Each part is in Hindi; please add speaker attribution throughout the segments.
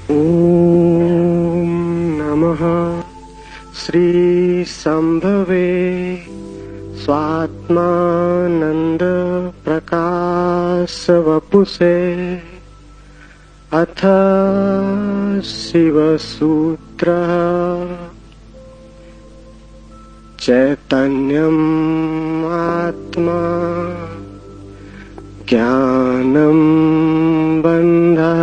Speaker 1: ॐ नमः श्री संभवे स्वात्मानंद प्रकाश वपुषे अथ शिव सूत्र चैतन्यम् आत्मा ज्ञानं बन्धः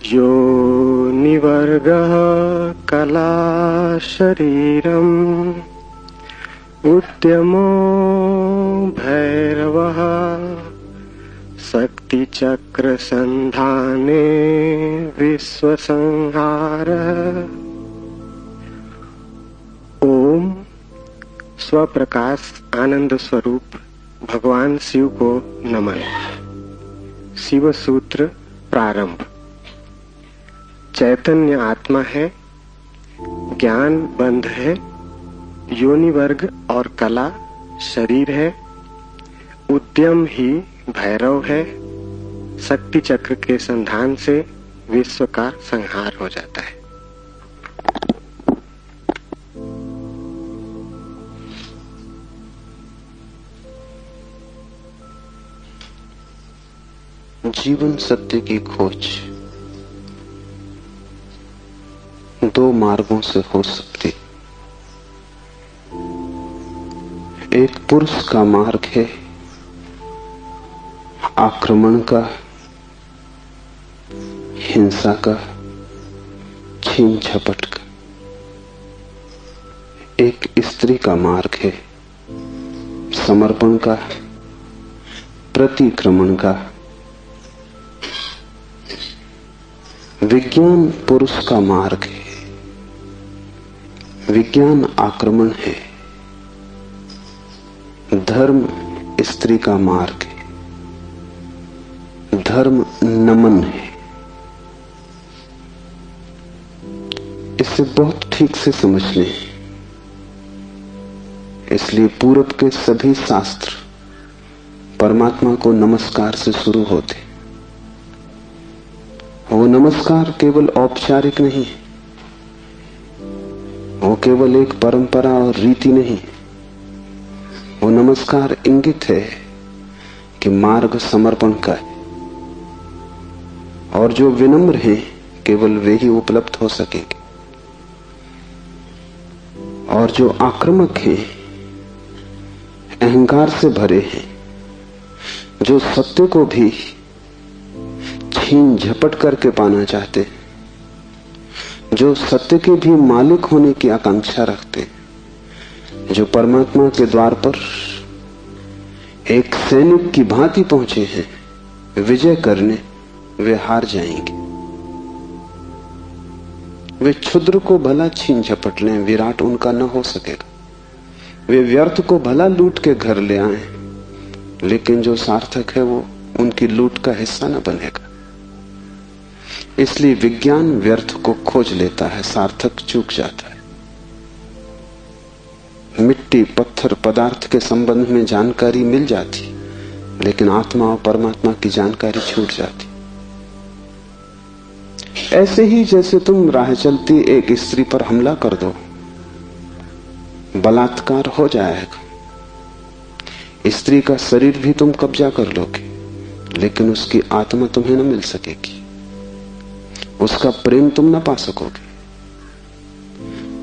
Speaker 1: योनिवर्गः कला शरीरम् उद्यमो भैरवः शक्तिचक्र संधाने विश्वसंहारः। ओम स्वप्रकाश आनंद स्वरूप भगवान शिव को नमन। शिव सूत्र प्रारंभ। चैतन्य आत्मा है, ज्ञान बंध है, योनि वर्ग और कला शरीर है, उद्यम ही भैरव है, शक्ति चक्र के संधान से विश्व का संहार हो जाता है।
Speaker 2: जीवन सत्य की खोज दो मार्गों से हो सकती। एक पुरुष का मार्ग है आक्रमण का, हिंसा का, छीन झपट का। एक स्त्री का मार्ग है समर्पण का, प्रतिक्रमण का। विज्ञान पुरुष का मार्ग है, विज्ञान आक्रमण है। धर्म स्त्री का मार्ग है, धर्म नमन है। इसे बहुत ठीक से समझ लें। इसलिए पूरब के सभी शास्त्र परमात्मा को नमस्कार से शुरू होते। वो नमस्कार केवल औपचारिक नहीं है, वो केवल एक परंपरा और रीति नहीं। वो नमस्कार इंगित है कि मार्ग समर्पण का है, और जो विनम्र हैं केवल वे ही उपलब्ध हो सकेंगे, और जो आक्रामक हैं, अहंकार से भरे हैं, जो सत्य को भी छीन झपट करके पाना चाहते, जो सत्य के भी मालिक होने की आकांक्षा रखते, जो परमात्मा के द्वार पर एक सैनिक की भांति पहुंचे हैं विजय करने, वे हार जाएंगे। वे क्षुद्र को भला छीन झपट लें, विराट उनका न हो सकेगा। वे व्यर्थ को भला लूट के घर ले आए, लेकिन जो सार्थक है वो उनकी लूट का हिस्सा न बनेगा। इसलिए विज्ञान व्यर्थ को खोज लेता है, सार्थक चूक जाता है। मिट्टी, पत्थर, पदार्थ के संबंध में जानकारी मिल जाती, लेकिन आत्मा और परमात्मा की जानकारी छूट जाती। ऐसे ही जैसे तुम राह चलती एक स्त्री पर हमला कर दो, बलात्कार हो जाएगा। स्त्री का शरीर भी तुम कब्जा कर लोगे, लेकिन उसकी आत्मा तुम्हें न मिल सकेगी, उसका प्रेम तुम न पा सकोगे।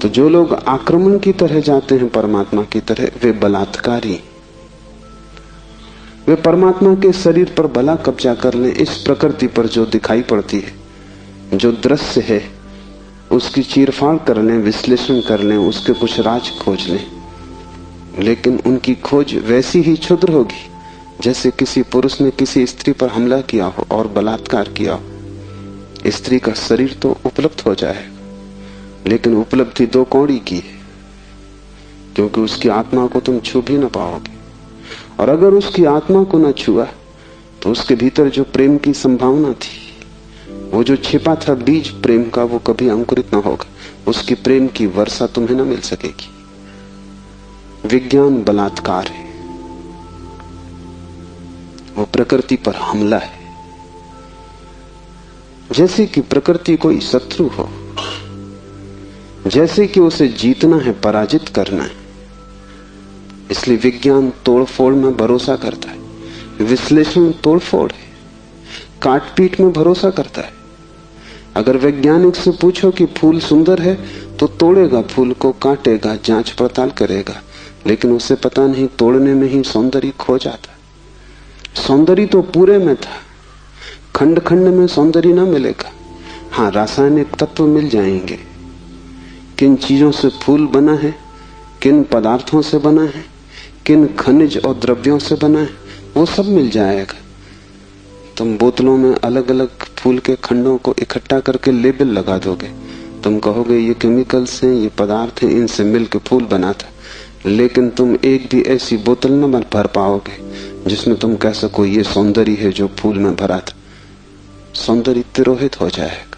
Speaker 2: तो जो लोग आक्रमण की तरह जाते हैं परमात्मा की तरह, वे बलात्कारी। वे परमात्मा के शरीर पर भला कब्जा कर लें, इस प्रकृति पर जो दिखाई पड़ती है, जो दृश्य है, उसकी चीरफाड़ कर लें, विश्लेषण कर लें, उसके कुछ राज खोज लें, लेकिन उनकी खोज वैसी ही क्षुद्र होगी जैसे किसी पुरुष ने किसी स्त्री पर हमला किया हो और बलात्कार किया हो। स्त्री का शरीर तो उपलब्ध हो जाएगा, लेकिन उपलब्धि दो कौड़ी की है, क्योंकि उसकी आत्मा को तुम छू भी न पाओगे। और अगर उसकी आत्मा को न छुआ तो उसके भीतर जो प्रेम की संभावना थी, वो जो छिपा था बीज प्रेम का, वो कभी अंकुरित न होगा। उसकी प्रेम की वर्षा तुम्हें न मिल सकेगी। विज्ञान बलात्कार है, वो प्रकृति पर हमला है। जैसे कि प्रकृति कोई शत्रु हो, जैसे कि उसे जीतना है, पराजित करना है। इसलिए विज्ञान तोड़फोड़ में भरोसा करता है, विश्लेषण तोड़फोड़ है, काटपीट में भरोसा करता है। अगर वैज्ञानिक से पूछो कि फूल सुंदर है तो तोड़ेगा फूल को, काटेगा, जांच पड़ताल करेगा, लेकिन उसे पता नहीं तोड़ने में ही सौंदर्य खो जाता। सौंदर्य तो पूरे में था, खंड खंड में सौंदर्य ना मिलेगा। हाँ, रासायनिक तत्व मिल जाएंगे, किन चीजों से फूल बना है, किन पदार्थों से बना है, किन खनिज और द्रव्यों से बना है, वो सब मिल जाएगा। तुम बोतलों में अलग अलग फूल के खंडों को इकट्ठा करके लेबल लगा दोगे, तुम कहोगे ये केमिकल्स हैं, ये पदार्थ हैं, इनसे मिलकर फूल बना था, लेकिन तुम एक भी ऐसी बोतल न भर पाओगे जिसमें तुम कह सको ये सौंदर्य है जो फूल में भरा था। सौंदर्य तिरोहित हो जाएगा।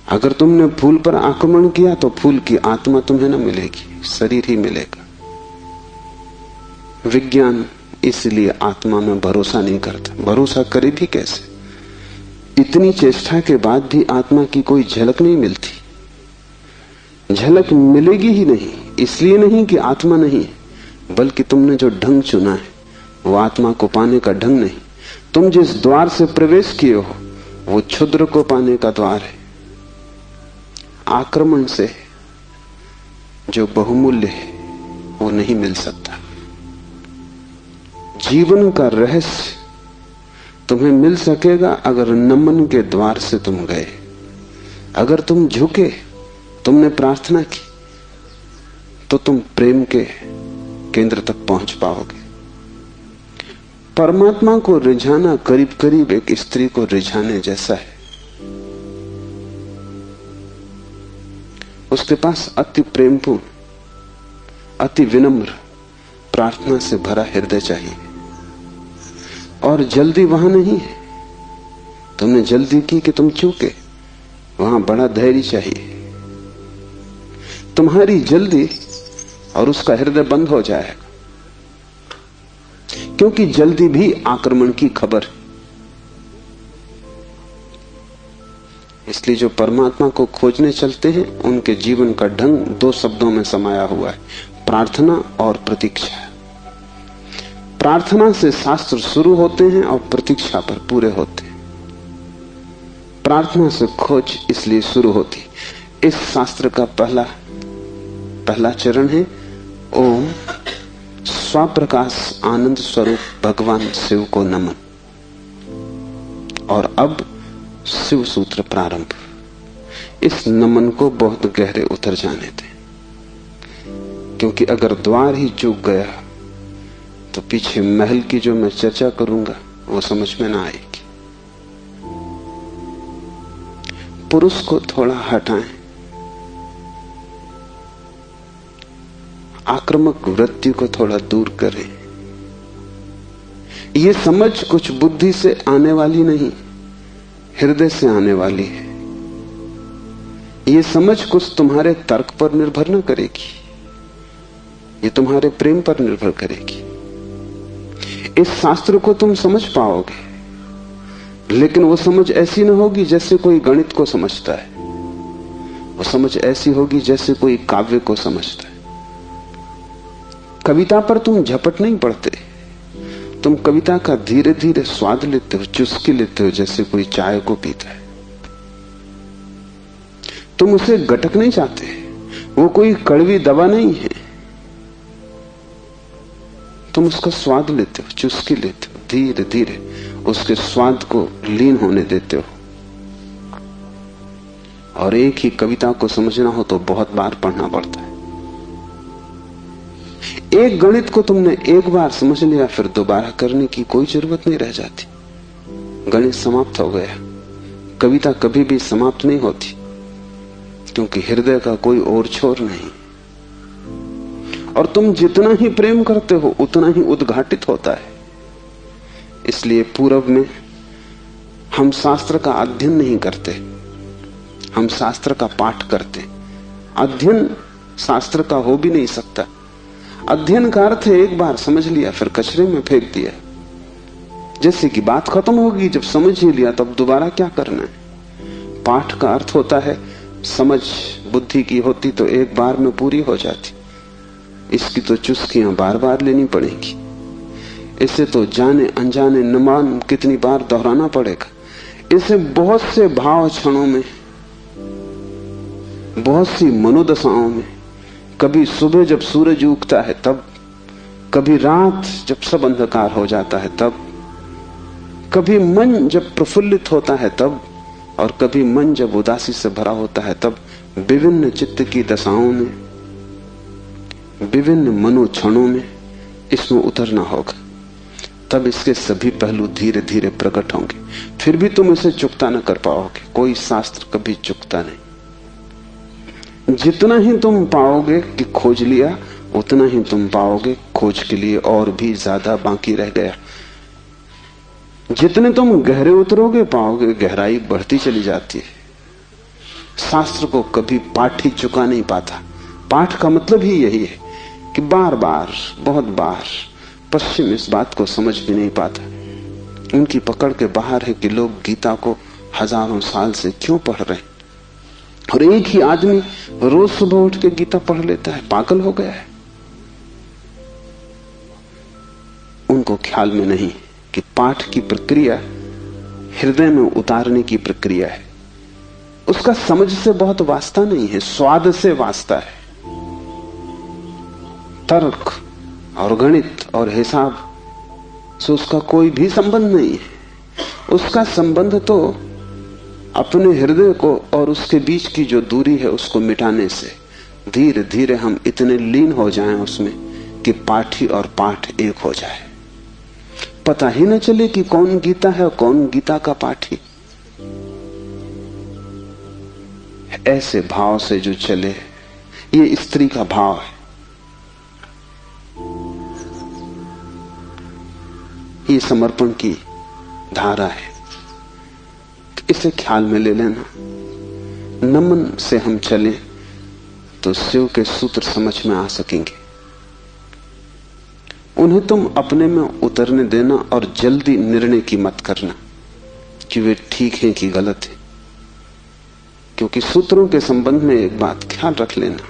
Speaker 2: अगर तुमने फूल पर आक्रमण किया तो फूल की आत्मा तुम्हें न मिलेगी, शरीर ही मिलेगा। विज्ञान इसलिए आत्मा में भरोसा नहीं करता। भरोसा करे भी कैसे? इतनी चेष्टा के बाद भी आत्मा की कोई झलक नहीं मिलती। झलक मिलेगी ही नहीं, इसलिए नहीं कि आत्मा नहीं है, बल्कि तुमने जो ढंग चुना है वो आत्मा को पाने का ढंग नहीं। तुम जिस द्वार से प्रवेश किए हो वो क्षुद्र को पाने का द्वार है। आक्रमण से जो बहुमूल्य है वो नहीं मिल सकता। जीवन का रहस्य तुम्हें मिल सकेगा अगर नमन के द्वार से तुम गए, अगर तुम झुके, तुमने प्रार्थना की, तो तुम प्रेम के केंद्र तक पहुंच पाओगे। परमात्मा को रिझाना करीब करीब एक स्त्री को रिझाने जैसा है। उसके पास अति प्रेमपूर्ण, अति विनम्र, प्रार्थना से भरा हृदय चाहिए। और जल्दी वहां नहीं है। तुमने जल्दी की कि तुम चूके, वहां बड़ा धैर्य चाहिए। तुम्हारी जल्दी और उसका हृदय बंद हो जाएगा, क्योंकि जल्दी भी आक्रमण की खबर है। इसलिए जो परमात्मा को खोजने चलते हैं उनके जीवन का ढंग दो शब्दों में समाया हुआ है, प्रार्थना और प्रतीक्षा। प्रार्थना से शास्त्र शुरू होते हैं और प्रतीक्षा पर पूरे होते हैं। प्रार्थना से खोज इसलिए शुरू होती। इस शास्त्र का पहला चरण है ओम स्वप्रकाश आनंद स्वरूप भगवान शिव को नमन। और अब शिव सूत्र प्रारंभ। इस नमन को बहुत गहरे उतर जाने दें, क्योंकि अगर द्वार ही चूक गया तो पीछे महल की जो मैं चर्चा करूंगा वो समझ में ना आएगी। पुरुष को थोड़ा हटाएं, आक्रामक वृत्ति को थोड़ा दूर करें। ये समझ कुछ बुद्धि से आने वाली नहीं, हृदय से आने वाली है। ये समझ कुछ तुम्हारे तर्क पर निर्भर न करेगी, ये तुम्हारे प्रेम पर निर्भर करेगी। इस शास्त्र को तुम समझ पाओगे, लेकिन वो समझ ऐसी न होगी जैसे कोई गणित को समझता है। वो समझ ऐसी होगी जैसे कोई काव्य को समझता है। कविता पर तुम झपट नहीं पड़ते, तुम कविता का धीरे धीरे स्वाद लेते हो, चुस्की लेते हो, जैसे कोई चाय को पीता है। तुम उसे गटक नहीं चाहते, वो कोई कड़वी दवा नहीं है। तुम उसका स्वाद लेते हो, चुस्की लेते हो, धीरे धीरे उसके स्वाद को लीन होने देते हो। और एक ही कविता को समझना हो तो बहुत बार पढ़ना पड़ता है। एक गणित को तुमने एक बार समझ लिया, फिर दोबारा करने की कोई जरूरत नहीं रह जाती। गणित समाप्त हो गया। कविता कभी भी समाप्त नहीं होती, क्योंकि हृदय का कोई और छोर नहीं। और तुम जितना ही प्रेम करते हो उतना ही उद्घाटित होता है। इसलिए पूर्व में हम शास्त्र का अध्ययन नहीं करते, हम शास्त्र का पाठ करते। अध्ययन शास्त्र का हो भी नहीं सकता। अध्ययन का अर्थ है एक बार समझ लिया फिर कचरे में फेंक दिया। जैसे कि बात खत्म होगी, जब समझ ही लिया तब दोबारा क्या करना है। पाठ का अर्थ होता है समझ बुद्धि की होती तो एक बार में पूरी हो जाती, इसकी तो चुस्कियां बार बार लेनी पड़ेगी। इसे तो जाने अनजाने न मान कितनी बार दोहराना पड़ेगा। इसे बहुत से भाव क्षणों में, बहुत सी मनोदशाओं में, कभी सुबह जब सूरज उगता है तब, कभी रात जब सब अंधकार हो जाता है तब, कभी मन जब प्रफुल्लित होता है तब, और कभी मन जब उदासी से भरा होता है तब, विभिन्न चित्त की दशाओं में, विभिन्न मनोक्षणों में इसमें उतरना होगा। तब इसके सभी पहलू धीरे धीरे प्रकट होंगे। फिर भी तुम इसे चुकता न कर पाओगे। कोई शास्त्र कभी चुकता नहीं। जितना ही तुम पाओगे कि खोज लिया, उतना ही तुम पाओगे खोज के लिए और भी ज्यादा बाकी रह गया। जितने तुम गहरे उतरोगे पाओगे गहराई बढ़ती चली जाती है। शास्त्र को कभी पाठ ही चुका नहीं पाता। पाठ का मतलब ही यही है कि बार बार, बहुत बार। पश्चिम इस बात को समझ भी नहीं पाता। उनकी पकड़ के बाहर है कि लोग गीता को हजारों साल से क्यों पढ़ रहे हैं, और एक ही आदमी रोज सुबह उठ के गीता पढ़ लेता है। पागल हो गया है। उनको ख्याल में नहीं कि पाठ की प्रक्रिया हृदय में उतारने की प्रक्रिया है। उसका समझ से बहुत वास्ता नहीं है, स्वाद से वास्ता है। तर्क और गणित और हिसाब से उसका कोई भी संबंध नहीं है। उसका संबंध तो अपने हृदय को और उसके बीच की जो दूरी है उसको मिटाने से। धीरे धीरे हम इतने लीन हो जाएं उसमें कि पाठी और पाठ एक हो जाए। पता ही न चले कि कौन गीता है और कौन गीता का पाठी। ऐसे भाव से जो चले, ये स्त्री का भाव है। ये समर्पण की धारा है। इसे ख्याल में ले लेना। नमन से हम चले तो शिव के सूत्र समझ में आ सकेंगे। उन्हें तुम अपने में उतरने देना और जल्दी निर्णय की मत करना कि वे ठीक हैं कि गलत है। क्योंकि सूत्रों के संबंध में एक बात ख्याल रख लेना,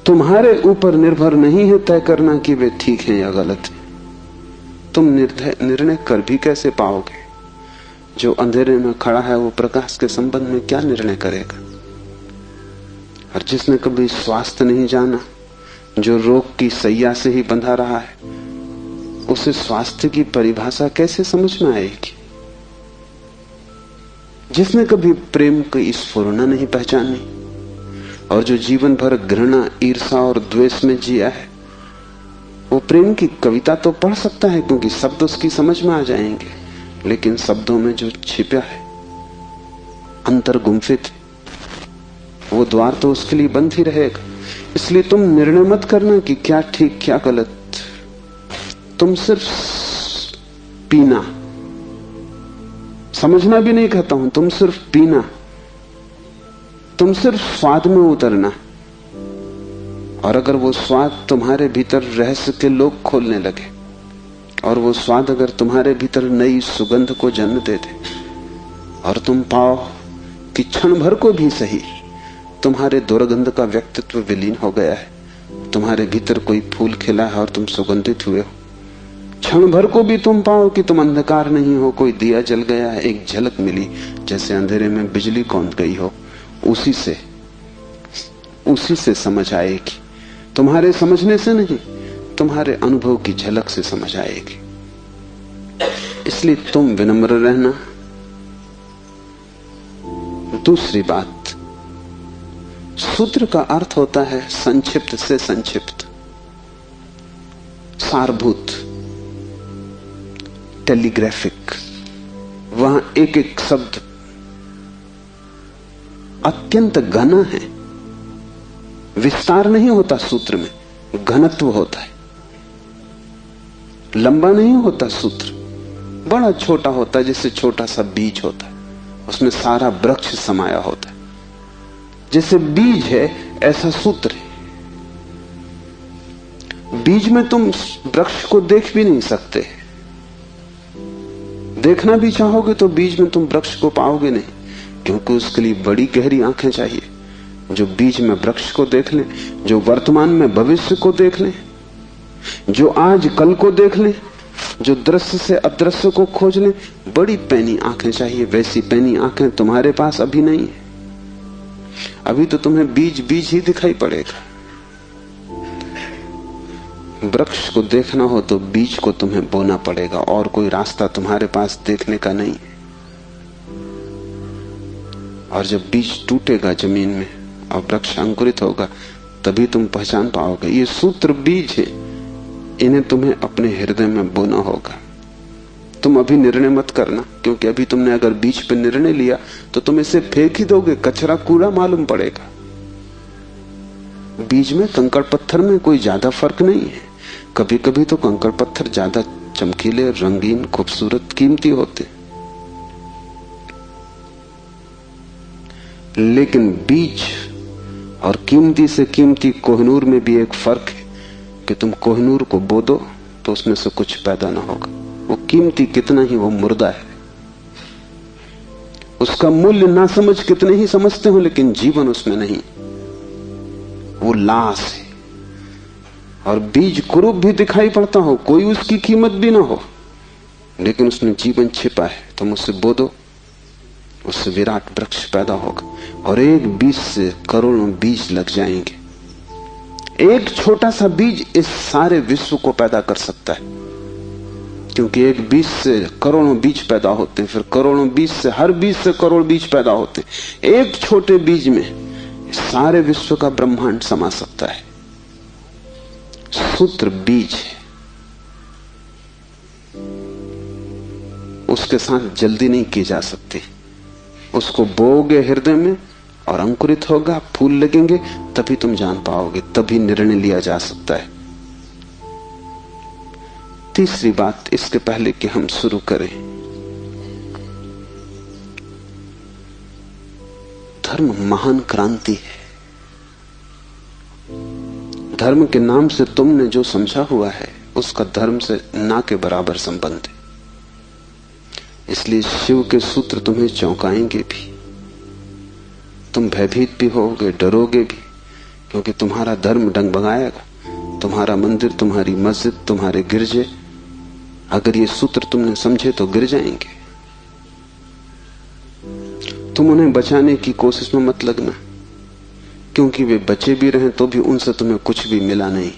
Speaker 2: तुम्हारे ऊपर निर्भर नहीं है तय करना कि वे ठीक हैं या गलत हैं। तुम निर्णय कर भी कैसे पाओगे? जो अंधेरे में खड़ा है वो प्रकाश के संबंध में क्या निर्णय करेगा? और जिसने कभी स्वास्थ्य नहीं जाना, जो रोग की सैया से ही बंधा रहा है, उसे स्वास्थ्य की परिभाषा कैसे समझ में आएगी? जिसने कभी प्रेम की स्फुरना नहीं पहचानी और जो जीवन भर घृणा, ईर्षा और द्वेष में जिया है, वो प्रेम की कविता तो पढ़ सकता है क्योंकि शब्द उसकी समझ में आ जाएंगे, लेकिन शब्दों में जो छिपा है, अंतर गुम्फित है, वो द्वार तो उसके लिए बंद ही रहेगा। इसलिए तुम निर्णय मत करना कि क्या ठीक क्या गलत। तुम सिर्फ पीना, समझना भी नहीं कहता हूं, तुम सिर्फ पीना, तुम सिर्फ स्वाद में उतरना। और अगर वो स्वाद तुम्हारे भीतर रहस्य के लोग खोलने लगे और वो स्वाद अगर तुम्हारे भीतर नई सुगंध को जन्म दे दे और तुम पाओ कि क्षण भर को भी सही तुम्हारे दुर्गंध का व्यक्तित्व विलीन हो गया है, तुम्हारे भीतर कोई फूल खिला है और तुम सुगंधित हुए हो, क्षण भर को भी तुम पाओ कि तुम अंधकार नहीं हो, कोई दिया जल गया है, एक झलक मिली जैसे अंधेरे में बिजली कौंध गई हो, उसी से समझ आएगी। तुम्हारे समझने से नहीं, तुम्हारे अनुभव की झलक से समझ आएगी। इसलिए तुम विनम्र रहना। दूसरी बात, सूत्र का अर्थ होता है संक्षिप्त से संक्षिप्त, सारभूत, टेलीग्राफिक। वहां एक एक शब्द अत्यंत घना है। विस्तार नहीं होता सूत्र में, घनत्व होता है। लंबा नहीं होता सूत्र, बड़ा छोटा होता है, जैसे छोटा सा बीज होता है, उसमें सारा वृक्ष समाया होता है। जैसे बीज है ऐसा सूत्र है। बीज में तुम वृक्ष को देख भी नहीं सकते, देखना भी चाहोगे तो बीज में तुम वृक्ष को पाओगे नहीं, क्योंकि उसके लिए बड़ी गहरी आंखें चाहिए जो बीज में वृक्ष को देख ले, जो वर्तमान में भविष्य को देख ले, जो आज कल को देख ले, जो दृश्य से अदृश्य को खोज ले। बड़ी पैनी आंखें चाहिए। वैसी पैनी आंखें तुम्हारे पास अभी नहीं है। अभी तो तुम्हें बीज बीज ही दिखाई पड़ेगा। वृक्ष को देखना हो तो बीज को तुम्हें बोना पड़ेगा, और कोई रास्ता तुम्हारे पास देखने का नहीं है। और जब बीज टूटेगा जमीन में और वृक्ष अंकुरित होगा, तभी तुम पहचान पाओगे। ये सूत्र बीज है, इन्हें तुम्हें अपने हृदय में बोना होगा। तुम अभी निर्णय मत करना, क्योंकि अभी तुमने अगर बीज पर निर्णय लिया तो तुम इसे फेंक ही दोगे, कचरा कूड़ा मालूम पड़ेगा। बीज में कंकड़ पत्थर में कोई ज्यादा फर्क नहीं है। कभी कभी तो कंकड़ पत्थर ज्यादा चमकीले, रंगीन, खूबसूरत, कीमती होते, लेकिन बीज और कीमती से कीमती कोहिनूर में भी एक फर्क है कि तुम कोहिनूर को बो दो तो उसमें से कुछ पैदा ना होगा। वो कीमती कितना ही वो मुर्दा है, उसका मूल्य ना समझ कितने ही समझते हो, लेकिन जीवन उसमें नहीं, वो लाश है। और बीज कुरूप भी दिखाई पड़ता हो, कोई उसकी कीमत भी ना हो, लेकिन उसमें जीवन छिपा है। तुम उससे बो दो, उससे विराट वृक्ष पैदा होगा। और एक बीज से करोड़ों बीज लग जाएंगे। एक छोटा सा बीज इस सारे विश्व को पैदा कर सकता है, क्योंकि एक बीज से करोड़ों बीज पैदा होते हैं, फिर करोड़ों बीज से, हर बीज से करोड़ बीज पैदा होते हैं। एक छोटे बीज में सारे विश्व का ब्रह्मांड समा सकता है। सूत्र बीज है, उसके साथ जल्दी नहीं की जा सकती। उसको बोओगे हृदय में और अंकुरित होगा, फूल लगेंगे, तभी तुम जान पाओगे, तभी निर्णय लिया जा सकता है। तीसरी बात, इसके पहले कि हम शुरू करें, धर्म महान क्रांति है। धर्म के नाम से तुमने जो समझा हुआ है उसका धर्म से ना के बराबर संबंध है। इसलिए शिव के सूत्र तुम्हें चौंकाएंगे भी, तुम भयभीत भी होगे, डरोगे भी, क्योंकि तुम्हारा धर्म डगमगाएगा। तुम्हारा मंदिर, तुम्हारी मस्जिद, तुम्हारे गिरजे, अगर ये सूत्र तुमने समझे तो गिर जाएंगे। तुम उन्हें बचाने की कोशिश में मत लगना, क्योंकि वे बचे भी रहे तो भी उनसे तुम्हें कुछ भी मिला नहीं।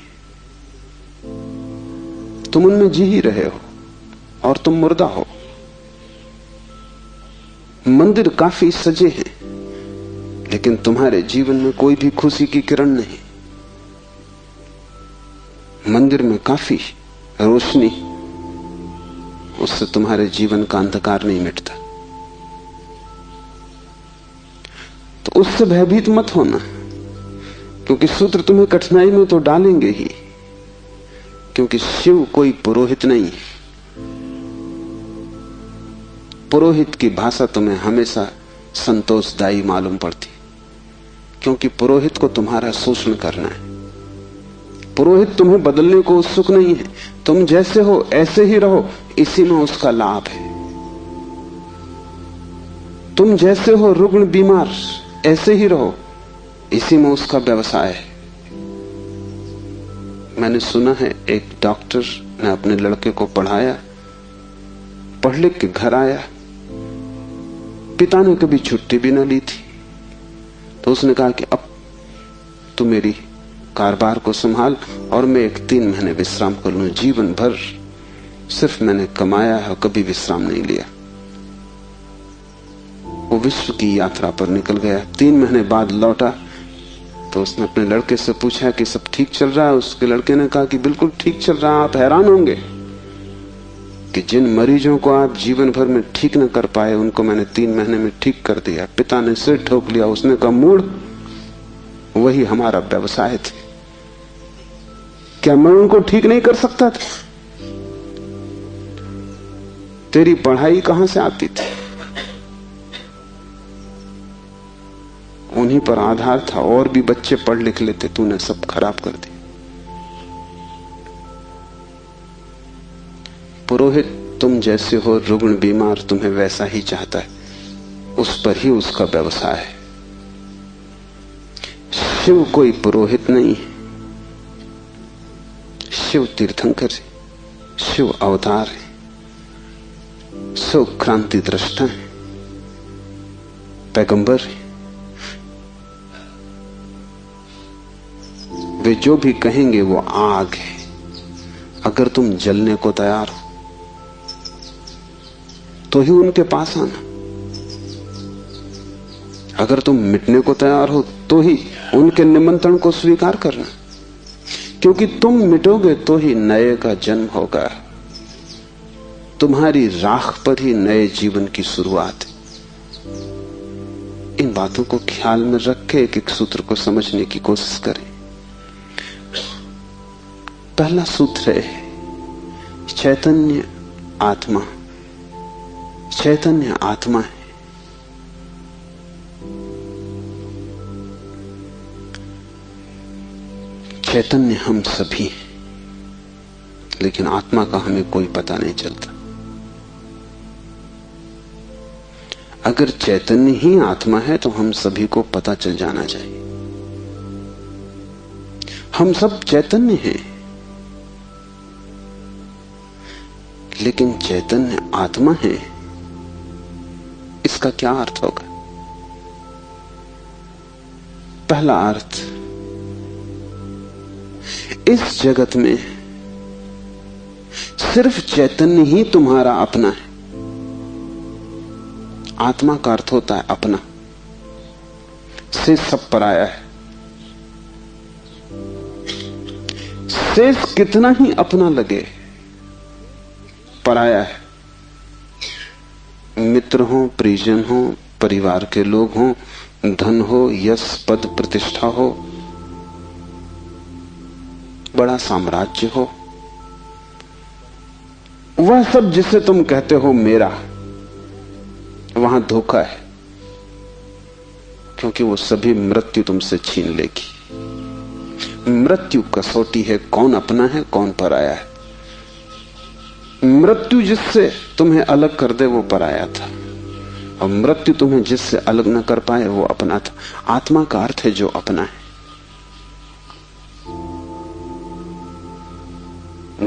Speaker 2: तुम उनमें जी ही रहे हो और तुम मुर्दा हो। मंदिर काफी सजे हैं, लेकिन तुम्हारे जीवन में कोई भी खुशी की किरण नहीं। मंदिर में काफी रोशनी, उससे तुम्हारे जीवन का अंधकार नहीं मिटता। तो उससे भयभीत मत होना, क्योंकि सूत्र तुम्हें कठिनाई में तो डालेंगे ही, क्योंकि शिव कोई पुरोहित नहीं है। पुरोहित की भाषा तुम्हें हमेशा संतोषदायी मालूम पड़ती, क्योंकि पुरोहित को तुम्हारा शोषण करना है। पुरोहित तुम्हें बदलने को उत्सुक नहीं है। तुम जैसे हो ऐसे ही रहो, इसी में उसका लाभ है। तुम जैसे हो रुग्ण बीमार, ऐसे ही रहो, इसी में उसका व्यवसाय है। मैंने सुना है एक डॉक्टर ने अपने लड़के को पढ़ाया, पढ़ लिख के घर आया, पिता ने कभी छुट्टी भी न ली थी, तो उसने कहा कि अब तू मेरी कारोबार को संभाल और मैं 3 महीने विश्राम कर लूं। जीवन भर सिर्फ मैंने कमाया है, कभी विश्राम नहीं लिया। वो विश्व की यात्रा पर निकल गया। 3 महीने बाद लौटा तो उसने अपने लड़के से पूछा कि सब ठीक चल रहा है। उसके लड़के ने कहा कि बिल्कुल ठीक चल रहा है। आप हैरान होंगे कि जिन मरीजों को आप जीवन भर में ठीक न कर पाए, उनको मैंने 3 महीने में ठीक कर दिया। पिता ने सिर ठोक लिया। उसने कहा, मूढ़, वही हमारा व्यवसाय थे। क्या मैं उनको ठीक नहीं कर सकता था? तेरी पढ़ाई कहां से आती थी? उन्हीं पर आधार था, और भी बच्चे पढ़ लिख लेते, तूने सब खराब कर दिया। पुरोहित तुम जैसे हो रुग्ण बीमार तुम्हें वैसा ही चाहता है, उस पर ही उसका व्यवसाय है। शिव कोई पुरोहित नहीं है, शिव तीर्थंकर है, शिव अवतार है, शिव क्रांति दृष्टा है, पैगंबर है। वे जो भी कहेंगे वो आग है। अगर तुम जलने को तैयार हो तो ही उनके पास आना, अगर तुम मिटने को तैयार हो तो ही उनके निमंत्रण को स्वीकार करना, क्योंकि तुम मिटोगे तो ही नए का जन्म होगा। तुम्हारी राख पर ही नए जीवन की शुरुआत है। इन बातों को ख्याल में रख के एक एक सूत्र को समझने की कोशिश करें। पहला सूत्र है चैतन्य आत्मा। चैतन्य आत्मा है। चैतन्य हम सभी हैं, लेकिन आत्मा का हमें कोई पता नहीं चलता। अगर चैतन्य ही आत्मा है तो हम सभी को पता चल जाना चाहिए। हम सब चैतन्य हैं, लेकिन चैतन्य आत्मा है, इसका क्या अर्थ होगा? पहला अर्थ, इस जगत में सिर्फ चैतन्य ही तुम्हारा अपना है। आत्मा का अर्थ होता है अपना, से सब पराया है। शेष कितना ही अपना लगे, पराया है। मित्र हो, परिजन हो, परिवार के लोग हो, धन हो, यश पद प्रतिष्ठा हो, बड़ा साम्राज्य हो, वह सब जिसे तुम कहते हो मेरा, वहां धोखा है, क्योंकि वो सभी मृत्यु तुमसे छीन लेगी। मृत्यु कसौटी है, कौन अपना है कौन पराया है। मृत्यु जिससे तुम्हें अलग कर दे वो पराया था, और मृत्यु तुम्हें जिससे अलग न कर पाए वो अपना था। आत्मा का अर्थ है जो अपना है।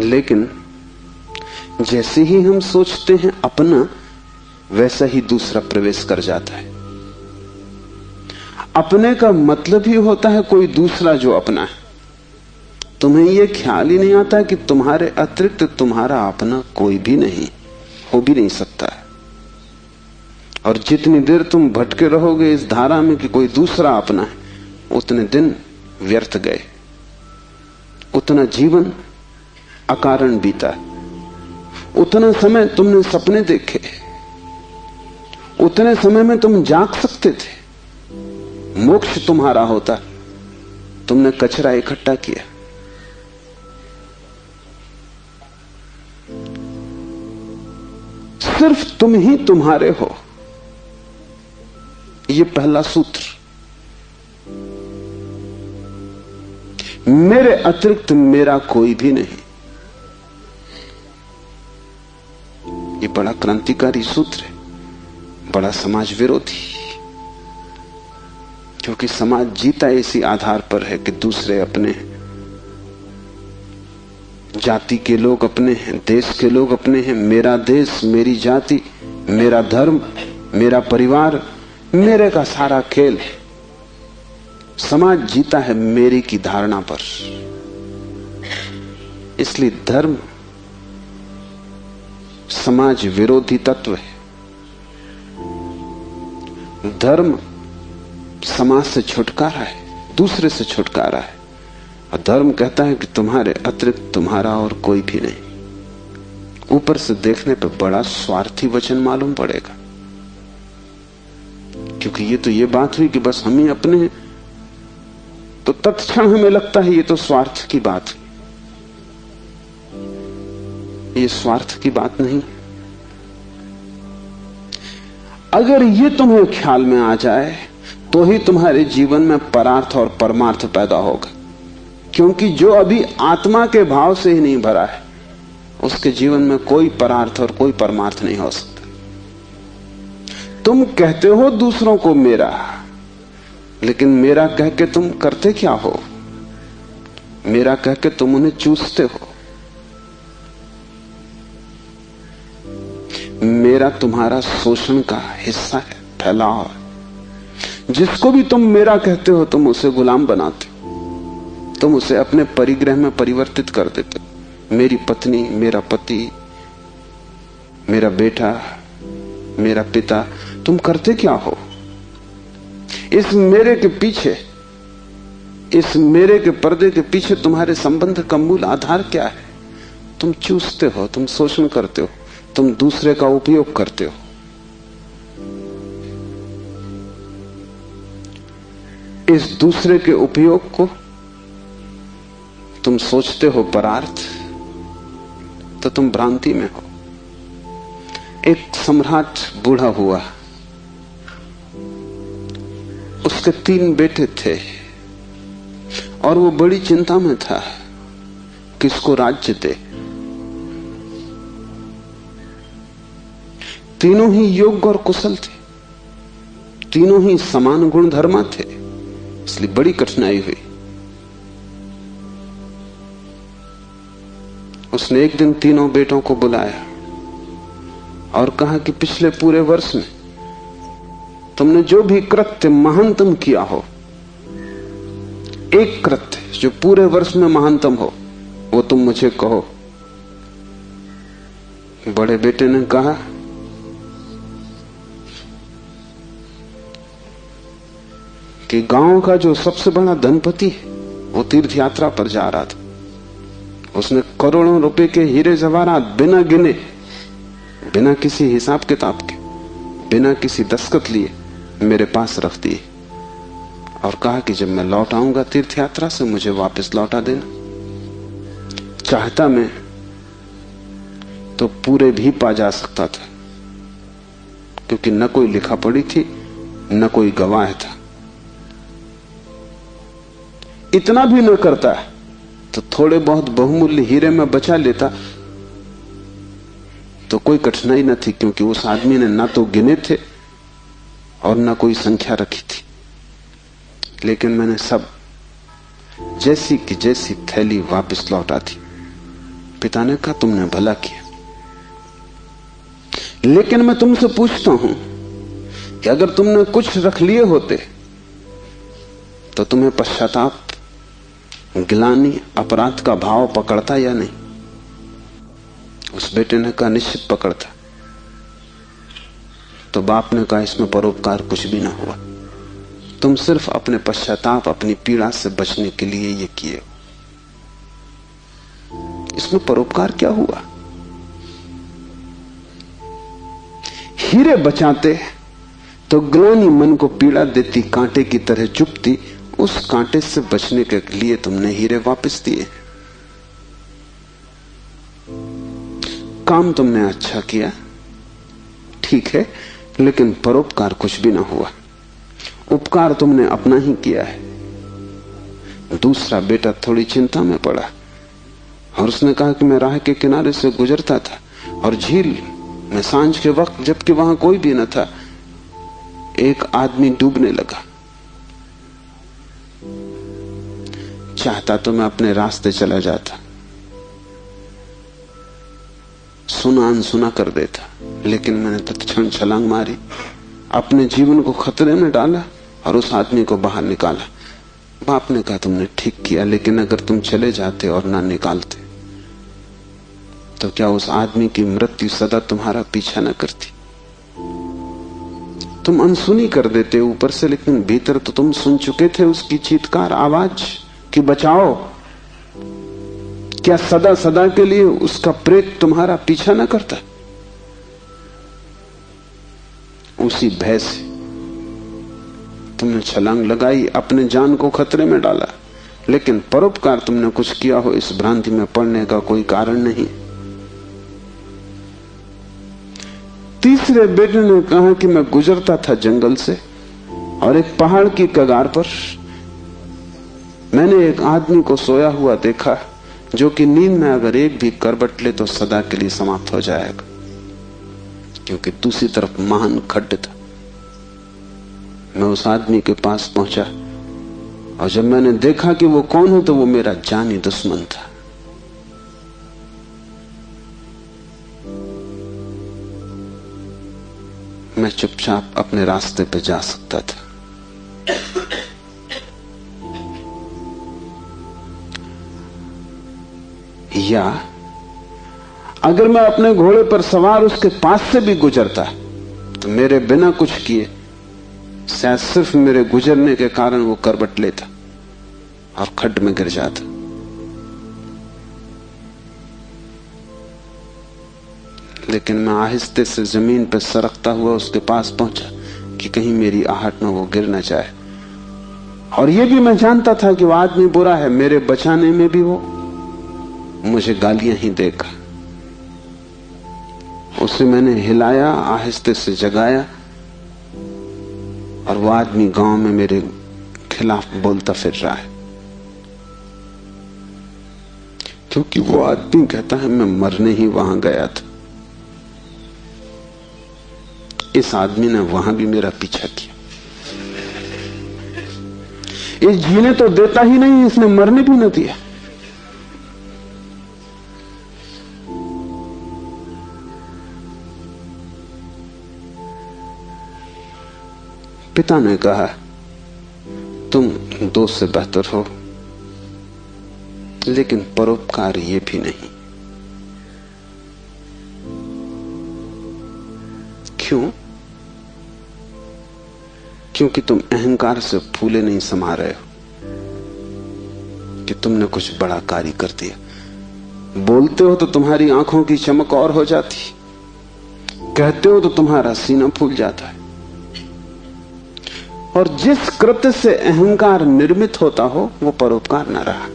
Speaker 2: लेकिन जैसे ही हम सोचते हैं अपना, वैसा ही दूसरा प्रवेश कर जाता है। अपने का मतलब ही होता है कोई दूसरा जो अपना है। तुम्हें यह ख्याल ही नहीं आता कि तुम्हारे अतिरिक्त तुम्हारा अपना कोई भी नहीं, हो भी नहीं सकता है। और जितनी देर तुम भटके रहोगे इस धारा में कि कोई दूसरा अपना है, उतने दिन व्यर्थ गए, उतना जीवन अकारण बीता, उतना समय तुमने सपने देखे, उतने समय में तुम जाग सकते थे, मोक्ष तुम्हारा होता, तुमने कचरा इकट्ठा किया। सिर्फ तुम ही तुम्हारे हो, यह पहला सूत्र। मेरे अतिरिक्त मेरा कोई भी नहीं, ये बड़ा क्रांतिकारी सूत्र है, बड़ा समाज विरोधी, क्योंकि समाज जीता इसी आधार पर है कि दूसरे अपने हैं, जाति के लोग अपने हैं, देश के लोग अपने हैं। मेरा देश, मेरी जाति, मेरा धर्म, मेरा परिवार, मेरे का सारा खेल है। समाज जीता है मेरी की धारणा पर। इसलिए धर्म समाज विरोधी तत्व है। धर्म समाज से छुटकारा है, दूसरे से छुटकारा है। और धर्म कहता है कि तुम्हारे अतिरिक्त तुम्हारा और कोई भी नहीं। ऊपर से देखने पर बड़ा स्वार्थी वचन मालूम पड़ेगा, क्योंकि ये तो ये बात हुई कि बस हम ही अपने हैं, तो तत्क्षण हमें लगता है ये तो स्वार्थ की बात हुई। ये स्वार्थ की बात नहीं। अगर ये तुम्हें ख्याल में आ जाए तो ही तुम्हारे जीवन में परार्थ और परमार्थ पैदा होगा, क्योंकि जो अभी आत्मा के भाव से ही नहीं भरा है उसके जीवन में कोई परार्थ और कोई परमार्थ नहीं हो सकता। तुम कहते हो दूसरों को मेरा, लेकिन मेरा कह के तुम करते क्या हो? मेरा कह के तुम उन्हें चूसते हो। मेरा तुम्हारा शोषण का हिस्सा है, फैलाव है। जिसको भी तुम मेरा कहते हो तुम उसे गुलाम बनाते हो, तुम उसे अपने परिग्रह में परिवर्तित कर देते हो। मेरी पत्नी, मेरा पति, मेरा बेटा, मेरा पिता, तुम करते क्या हो? इस मेरे के पीछे, इस मेरे के पर्दे के पीछे तुम्हारे संबंध का मूल आधार क्या है? तुम चूसते हो, तुम शोषण करते हो, तुम दूसरे का उपयोग करते हो। इस दूसरे के उपयोग को तुम सोचते हो परार्थ, तो तुम भ्रांति में हो। एक सम्राट बूढ़ा हुआ, उसके 3 बेटे थे और वो बड़ी चिंता में था किसको राज्य दे। तीनों ही योग्य और कुशल थे, तीनों ही समान गुणधर्मा थे, इसलिए बड़ी कठिनाई हुई। उसने एक दिन तीनों बेटों को बुलाया और कहा कि पिछले पूरे वर्ष में तुमने जो भी कृत्य महानतम किया हो, एक कृत्य जो पूरे वर्ष में महानतम हो, वो तुम मुझे कहो। बड़े बेटे ने कहा कि गांव का जो सबसे बड़ा धनपति है वो तीर्थ यात्रा पर जा रहा था। उसने करोड़ों रुपए के हीरे जवाहरात बिना गिने, बिना किसी हिसाब किताब के, बिना किसी दस्तखत लिए मेरे पास रख दिए और कहा कि जब मैं लौट आऊंगा तीर्थ यात्रा से मुझे वापस लौटा देना। चाहता मैं तो पूरे भी पा जा सकता था, क्योंकि न कोई लिखा पड़ी थी न कोई गवाह था। इतना भी न करता तो थोड़े बहुत बहुमूल्य हीरे में बचा लेता तो कोई कठिनाई न थी, क्योंकि उस आदमी ने ना तो गिने थे और ना कोई संख्या रखी थी। लेकिन मैंने सब जैसी की जैसी थैली वापस लौटा दी। पिता ने कहा तुमने भला किया, लेकिन मैं तुमसे पूछता हूं कि अगर तुमने कुछ रख लिए होते तो तुम्हें पश्चाताप, गिलानी, अपराध का भाव पकड़ता या नहीं? उस बेटे ने कहा निश्चित पकड़ता। तो बाप ने कहा इसमें परोपकार कुछ भी ना हुआ, तुम सिर्फ अपने पश्चाताप, अपनी पीड़ा से बचने के लिए ये किए। इसमें परोपकार क्या हुआ? हीरे बचाते तो ग्लानि मन को पीड़ा देती, कांटे की तरह चुभती, उस कांटे से बचने के लिए तुमने हीरे वापस दिए। काम तुमने अच्छा किया, ठीक है, लेकिन परोपकार कुछ भी ना हुआ। उपकार तुमने अपना ही किया है। दूसरा बेटा थोड़ी चिंता में पड़ा और उसने कहा कि मैं राह के किनारे से गुजरता था और झील में सांझ के वक्त, जबकि वहां कोई भी न था, एक आदमी डूबने लगा। चाहता तो मैं अपने रास्ते चला जाता, सुना अनसुना कर देता, लेकिन मैंने तत्क्षण छलांग मारी, अपने जीवन को खतरे में डाला और उस आदमी को बाहर निकाला। बाप ने कहा तुमने ठीक किया, लेकिन अगर तुम चले जाते और ना निकालते तो क्या उस आदमी की मृत्यु सदा तुम्हारा पीछा न करती? तुम अनसुनी कर देते ऊपर से, लेकिन भीतर तो तुम सुन चुके थे उसकी चीत्कार आवाज कि बचाओ। क्या सदा सदा के लिए उसका प्रेत तुम्हारा पीछा न करता? उसी भय से तुमने छलांग लगाई, अपने जान को खतरे में डाला, लेकिन परोपकार तुमने कुछ किया हो इस भ्रांति में पड़ने का कोई कारण नहीं। तीसरे बेटे ने कहा कि मैं गुजरता था जंगल से और एक पहाड़ की कगार पर मैंने एक आदमी को सोया हुआ देखा जो कि नींद में अगर एक भी करवट ले तो सदा के लिए समाप्त हो जाएगा, क्योंकि दूसरी तरफ महान खड्ड था। मैं उस आदमी के पास पहुंचा और जब मैंने देखा कि वो कौन है तो वो मेरा जानी दुश्मन था। मैं चुपचाप अपने रास्ते पे जा सकता था। या अगर मैं अपने घोड़े पर सवार उसके पास से भी गुजरता तो मेरे बिना कुछ किए शायद सिर्फ मेरे गुजरने के कारण वो करवट लेता और खड्ड में गिर जाता। लेकिन मैं आहिस्ते से जमीन पर सरकता हुआ उसके पास पहुंचा कि कहीं मेरी आहट में वो गिर न जाए। और ये भी मैं जानता था कि वो आदमी बुरा है, मेरे बचाने में भी वो मुझे गालियां ही देगा। उसे मैंने हिलाया, आहिस्ते से जगाया, और वो आदमी गांव में मेरे खिलाफ बोलता फिर रहा है, क्योंकि वो आदमी कहता है मैं मरने ही वहां गया था। इस आदमी ने वहां भी मेरा पीछा किया। ये जीने तो देता ही नहीं, इसने मरने भी न दिया। पिता ने कहा तुम दोस्त से बेहतर हो, लेकिन परोपकार ये भी नहीं। क्यों? क्योंकि तुम अहंकार से फूले नहीं समा रहे हो कि तुमने कुछ बड़ा कार्य कर दिया। बोलते हो तो तुम्हारी आंखों की चमक और हो जाती, कहते हो तो तुम्हारा सीना फूल जाता है। और जिस कृत्य से अहंकार निर्मित होता हो वो परोपकार न रहा।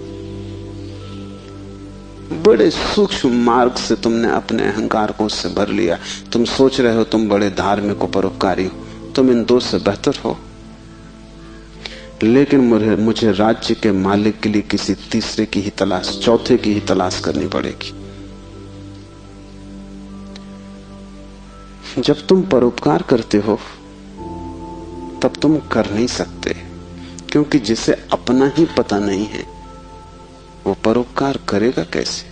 Speaker 2: बड़े सूक्ष्म मार्ग से तुमने अपने अहंकार को उससे भर लिया। तुम सोच रहे हो तुम बड़े धार्मिक हो, परोपकारी हो, तुम इन दो से बेहतर हो। लेकिन मुझे राज्य के मालिक के लिए किसी तीसरे की ही तलाश, चौथे की ही तलाश करनी पड़ेगी। जब तुम परोपकार करते हो तब तुम कर नहीं सकते, क्योंकि जिसे अपना ही पता नहीं है वो परोपकार करेगा कैसे?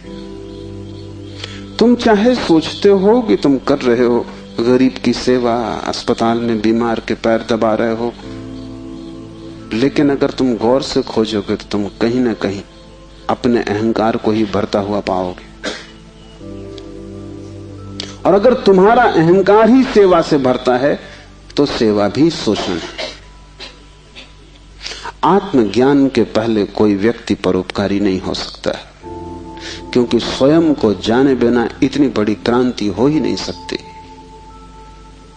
Speaker 2: तुम चाहे सोचते हो कि तुम कर रहे हो गरीब की सेवा, अस्पताल में बीमार के पैर दबा रहे हो, लेकिन अगर तुम गौर से खोजोगे तो तुम कहीं ना कहीं अपने अहंकार को ही भरता हुआ पाओगे। और अगर तुम्हारा अहंकार ही सेवा से भरता है तो सेवा भी शोषण है। आत्मज्ञान के पहले कोई व्यक्ति परोपकारी नहीं हो सकता है, क्योंकि स्वयं को जाने बिना इतनी बड़ी क्रांति हो ही नहीं सकती।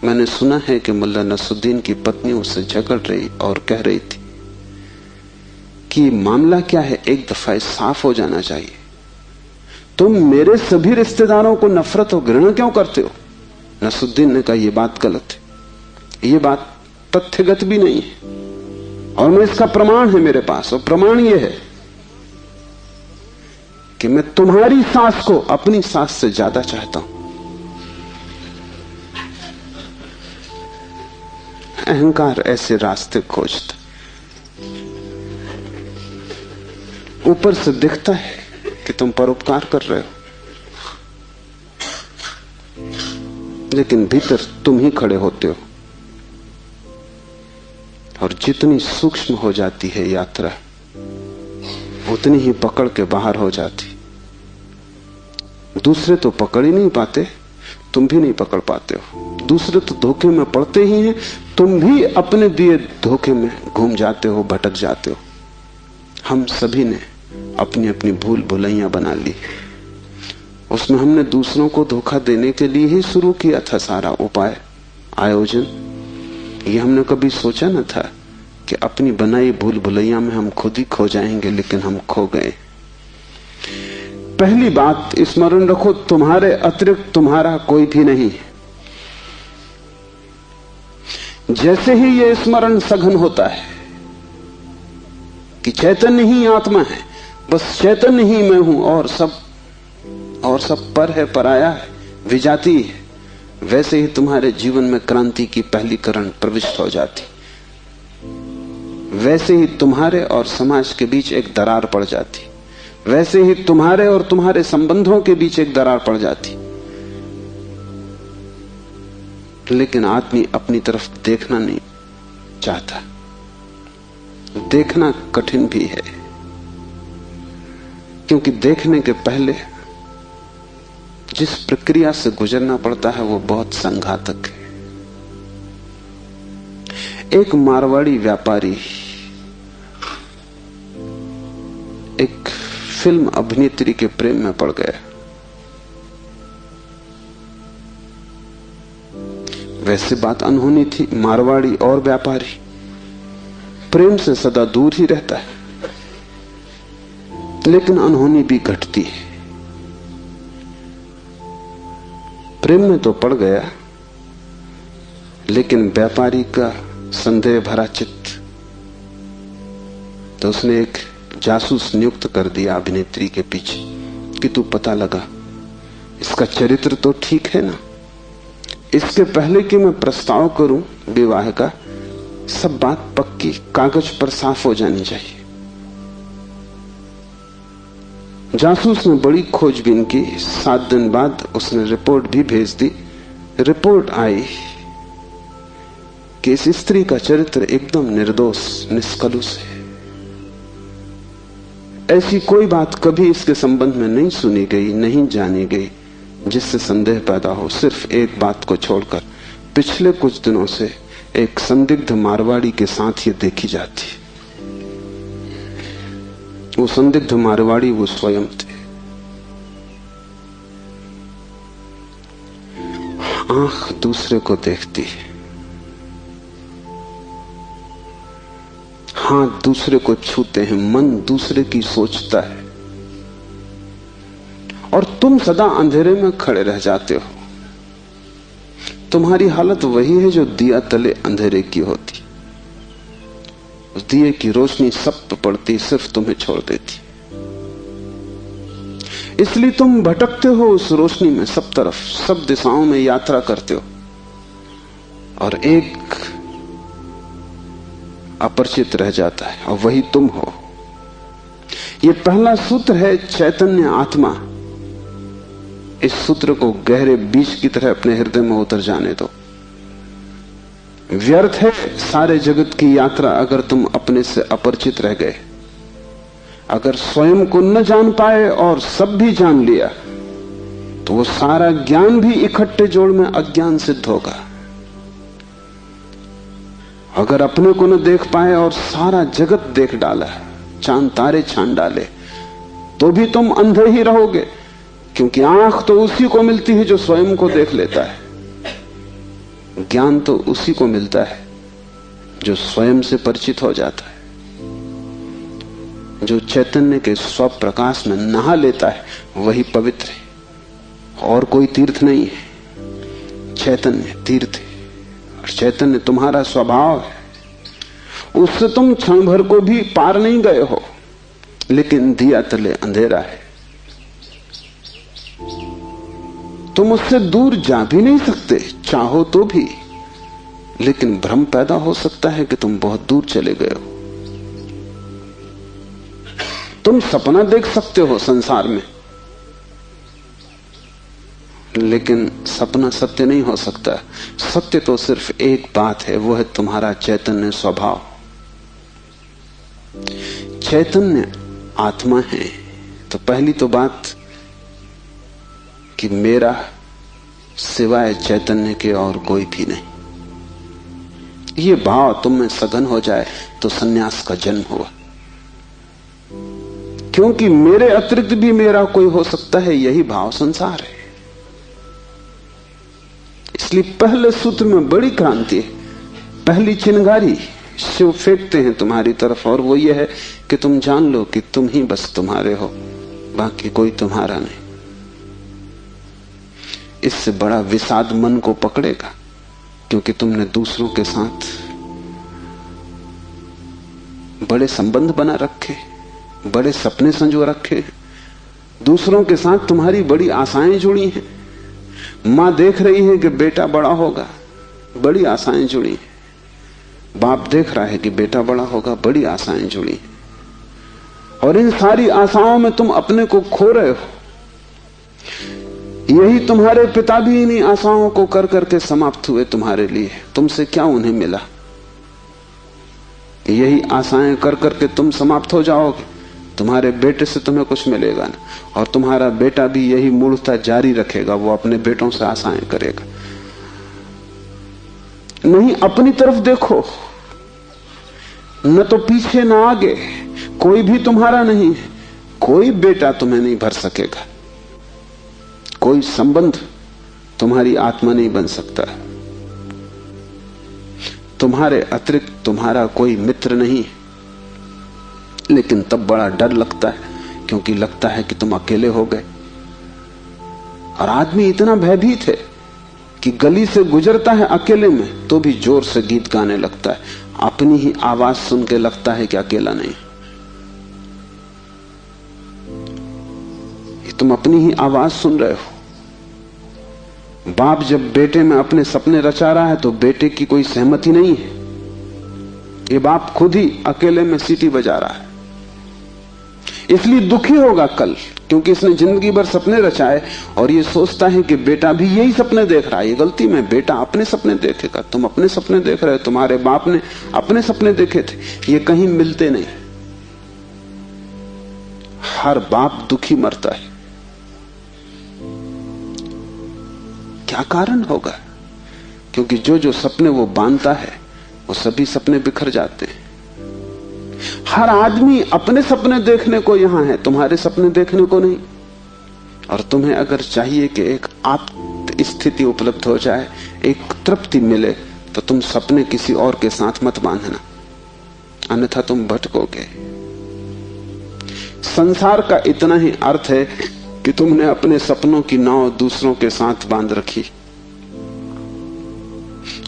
Speaker 2: मैंने सुना है कि मुल्ला नसरुद्दीन की पत्नी उससे झगड़ रही और कह रही थी कि मामला क्या है, एक दफा साफ हो जाना चाहिए। तुम मेरे सभी रिश्तेदारों को नफरत और घृणा क्यों करते हो? नसरुद्दीन ने कहा यह बात गलत है, ये बात तथ्यगत भी नहीं है, और मैं इसका प्रमाण है मेरे पास। और प्रमाण यह है कि मैं तुम्हारी सास को अपनी सास से ज्यादा चाहता हूं। अहंकार ऐसे रास्ते खोजता, ऊपर से दिखता है कि तुम परोपकार कर रहे हो, लेकिन भीतर तुम ही खड़े होते हो। और जितनी सूक्ष्म हो जाती है यात्रा, उतनी ही पकड़ के बाहर हो जाती। दूसरे तो पकड़ ही नहीं पाते, तुम भी नहीं पकड़ पाते हो। दूसरे तो धोखे में पड़ते ही हैं, तुम भी अपने दिए धोखे में घूम जाते हो, भटक जाते हो। हम सभी ने अपनी अपनी भूल भुलैयां बना ली, उसमें हमने दूसरों को धोखा देने के लिए ही शुरू किया था सारा उपाय, आयोजन। ये हमने कभी सोचा न था कि अपनी बनाई भूल भुलैया में हम खुद ही खो जाएंगे, लेकिन हम खो गए। पहली बात स्मरण रखो, तुम्हारे अतिरिक्त तुम्हारा कोई भी नहीं है। जैसे ही यह स्मरण सघन होता है कि चैतन्य ही आत्मा है, बस चैतन्य ही मैं हूं और सब पर है, पराया है, विजाती है। वैसे ही तुम्हारे जीवन में क्रांति की पहली किरण प्रविष्ट हो जाती, वैसे ही तुम्हारे और समाज के बीच एक दरार पड़ जाती, वैसे ही तुम्हारे और तुम्हारे संबंधों के बीच एक दरार पड़ जाती। लेकिन आदमी अपनी तरफ देखना नहीं चाहता। देखना कठिन भी है, क्योंकि देखने के पहले जिस प्रक्रिया से गुजरना पड़ता है वो बहुत संघातक है। एक मारवाड़ी व्यापारी एक फिल्म अभिनेत्री के प्रेम में पड़ गया। वैसे बात अनहोनी थी, मारवाड़ी और व्यापारी प्रेम से सदा दूर ही रहता है, लेकिन अनहोनी भी घटती है। प्रेम में तो पड़ गया, लेकिन व्यापारी का संदेह भरा चित्त, तो उसने एक जासूस नियुक्त कर दिया अभिनेत्री के पीछे कि तू पता लगा, इसका चरित्र तो ठीक है ना, इसके पहले कि मैं प्रस्ताव करूं विवाह का, सब बात पक्की कागज पर साफ हो जानी चाहिए। जासूस ने बड़ी खोजबीन की। 7 दिन बाद उसने रिपोर्ट भी भेज दी। रिपोर्ट आई कि इस स्त्री का चरित्र एकदम निर्दोष, निष्कलुष है। ऐसी कोई बात कभी इसके संबंध में नहीं सुनी गई, नहीं जानी गई जिससे संदेह पैदा हो, सिर्फ एक बात को छोड़कर। पिछले कुछ दिनों से एक संदिग्ध मारवाड़ी के साथ ये देखी जाती। वो संदिग्ध मारवाड़ी वो स्वयं थे। आंख दूसरे को देखती है, हाथ दूसरे को छूते हैं, मन दूसरे की सोचता है, और तुम सदा अंधेरे में खड़े रह जाते हो। तुम्हारी हालत वही है जो दिया तले अंधेरे की होती। उस दिए की रोशनी सब पे पड़ती, सिर्फ तुम्हें छोड़ देती। इसलिए तुम भटकते हो उस रोशनी में, सब तरफ, सब दिशाओं में यात्रा करते हो, और एक अपरिचित रह जाता है, और वही तुम हो। यह पहला सूत्र है, चैतन्य आत्मा। इस सूत्र को गहरे बीज की तरह अपने हृदय में उतर जाने दो। व्यर्थ है सारे जगत की यात्रा अगर तुम अपने से अपरिचित रह गए। अगर स्वयं को न जान पाए और सब भी जान लिया, तो वो सारा ज्ञान भी इकट्ठे जोड़ में अज्ञान सिद्ध होगा। अगर अपने को न देख पाए और सारा जगत देख डाला, चांद तारे छान डाले, तो भी तुम अंधे ही रहोगे, क्योंकि आंख तो उसी को मिलती है जो स्वयं को देख लेता है। ज्ञान तो उसी को मिलता है जो स्वयं से परिचित हो जाता है, जो चैतन्य के स्वप्रकाश में नहा लेता है, वही पवित्र है। और कोई तीर्थ नहीं है, चैतन्य तीर्थ है। और चैतन्य तुम्हारा स्वभाव है, उससे तुम क्षण भर को भी पार नहीं गए हो, लेकिन दिया तले अंधेरा है। तुम उससे दूर जा भी नहीं सकते, चाहो तो भी, लेकिन भ्रम पैदा हो सकता है कि तुम बहुत दूर चले गए हो। तुम सपना देख सकते हो संसार में, लेकिन सपना सत्य नहीं हो सकता। सत्य तो सिर्फ एक बात है, वो है तुम्हारा चैतन्य स्वभाव। चैतन्य आत्मा है, तो पहली तो बात कि मेरा सिवाय चैतन्य के और कोई भी नहीं। ये भाव तुम में सघन हो जाए तो सन्यास का जन्म हुआ, क्योंकि मेरे अतिरिक्त भी मेरा कोई हो सकता है, यही भाव संसार है। इसलिए पहले सूत्र में बड़ी क्रांति है। पहली चिंगारी शिव फेंकते हैं तुम्हारी तरफ, और वो ये है कि तुम जान लो कि तुम ही बस तुम्हारे हो, बाकी कोई तुम्हारा नहीं। इससे बड़ा विषाद मन को पकड़ेगा, क्योंकि तुमने दूसरों के साथ बड़े संबंध बना रखे, बड़े सपने संजो रखे हैं, दूसरों के साथ तुम्हारी बड़ी आशाएं जुड़ी हैं। मां देख रही है कि बेटा बड़ा होगा, बड़ी आशाएं जुड़ी हैं। बाप देख रहा है कि बेटा बड़ा होगा, बड़ी आशाएं जुड़ी हैं। और इन सारी आशाओं में तुम अपने को खो रहे हो। यही तुम्हारे पिता भी इन्हीं आशाओं को कर करके समाप्त हुए तुम्हारे लिए। तुमसे क्या उन्हें मिला? यही आशाएं कर करके तुम समाप्त हो जाओगे। तुम्हारे बेटे से तुम्हें कुछ मिलेगा ना, और तुम्हारा बेटा भी यही मूर्खता जारी रखेगा। वो अपने बेटों से आशाएं करेगा। नहीं, अपनी तरफ देखो, न तो पीछे न आगे, कोई भी तुम्हारा नहीं है। कोई बेटा तुम्हें नहीं भर सकेगा, कोई संबंध तुम्हारी आत्मा नहीं बन सकता। तुम्हारे अतिरिक्त तुम्हारा कोई मित्र नहीं है। लेकिन तब बड़ा डर लगता है, क्योंकि लगता है कि तुम अकेले हो गए। और आदमी इतना भयभीत है कि गली से गुजरता है अकेले में तो भी जोर से गीत गाने लगता है। अपनी ही आवाज सुन के लगता है कि अकेला नहीं। ये तुम अपनी ही आवाज सुन रहे हो। बाप जब बेटे में अपने सपने रचा रहा है तो बेटे की कोई सहमति नहीं है। ये बाप खुद ही अकेले में सीटी बजा रहा है। इसलिए दुखी होगा कल, क्योंकि इसने जिंदगी भर सपने रचाए और ये सोचता है कि बेटा भी यही सपने देख रहा है। ये गलती में, बेटा अपने सपने देखेगा। तुम अपने सपने देख रहे हो, तुम्हारे बाप ने अपने सपने देखे थे। ये कहीं मिलते नहीं। हर बाप दुखी मरता है। क्या कारण होगा? क्योंकि जो जो सपने वो बांधता है वो सभी सपने बिखर जाते हैं। हर आदमी अपने सपने देखने को यहां है, तुम्हारे सपने देखने को नहीं। और तुम्हें अगर चाहिए कि एक आत्म स्थिति उपलब्ध हो जाए, एक तृप्ति मिले, तो तुम सपने किसी और के साथ मत बांधना, अन्यथा तुम भटकोगे। संसार का इतना ही अर्थ है कि तुमने अपने सपनों की नाव दूसरों के साथ बांध रखी।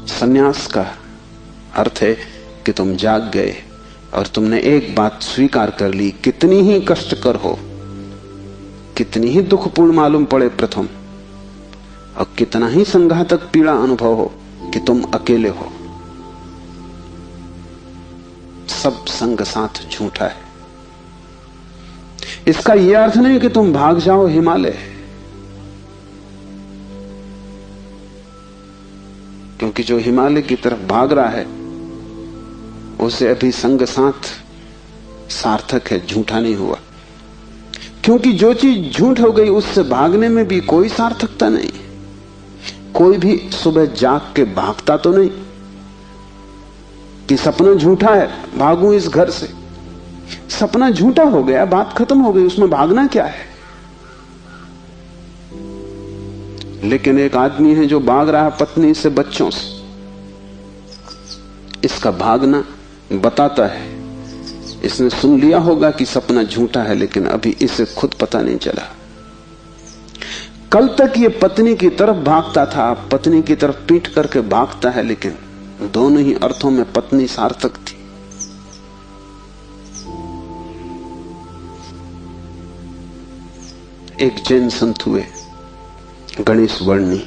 Speaker 2: संन्यास का अर्थ है कि तुम जाग गए और तुमने एक बात स्वीकार कर ली, कितनी ही कष्टकर हो, कितनी ही दुखपूर्ण मालूम पड़े प्रथम, और कितना ही संघातक पीड़ा अनुभव हो, कि तुम अकेले हो। सब संग साथ झूठा है। इसका यह अर्थ नहीं कि तुम भाग जाओ हिमालय, क्योंकि जो हिमालय की तरफ भाग रहा है उसे अभी संग साथ सार्थक है, झूठा नहीं हुआ। क्योंकि जो चीज झूठ हो गई उससे भागने में भी कोई सार्थकता नहीं। कोई भी सुबह जाग के भागता तो नहीं कि सपना झूठा है, भागूं इस घर से। सपना झूठा हो गया, बात खत्म हो गई, उसमें भागना क्या है? लेकिन एक आदमी है जो भाग रहा है पत्नी से, बच्चों से। इसका भागना बताता है, इसने सुन लिया होगा कि सपना झूठा है, लेकिन अभी इसे खुद पता नहीं चला। कल तक ये पत्नी की तरफ भागता था, पत्नी की तरफ पीठ करके भागता है, लेकिन दोनों ही अर्थों में पत्नी सार्थक थी। एक जैन संत हुए, गणेश वर्णी।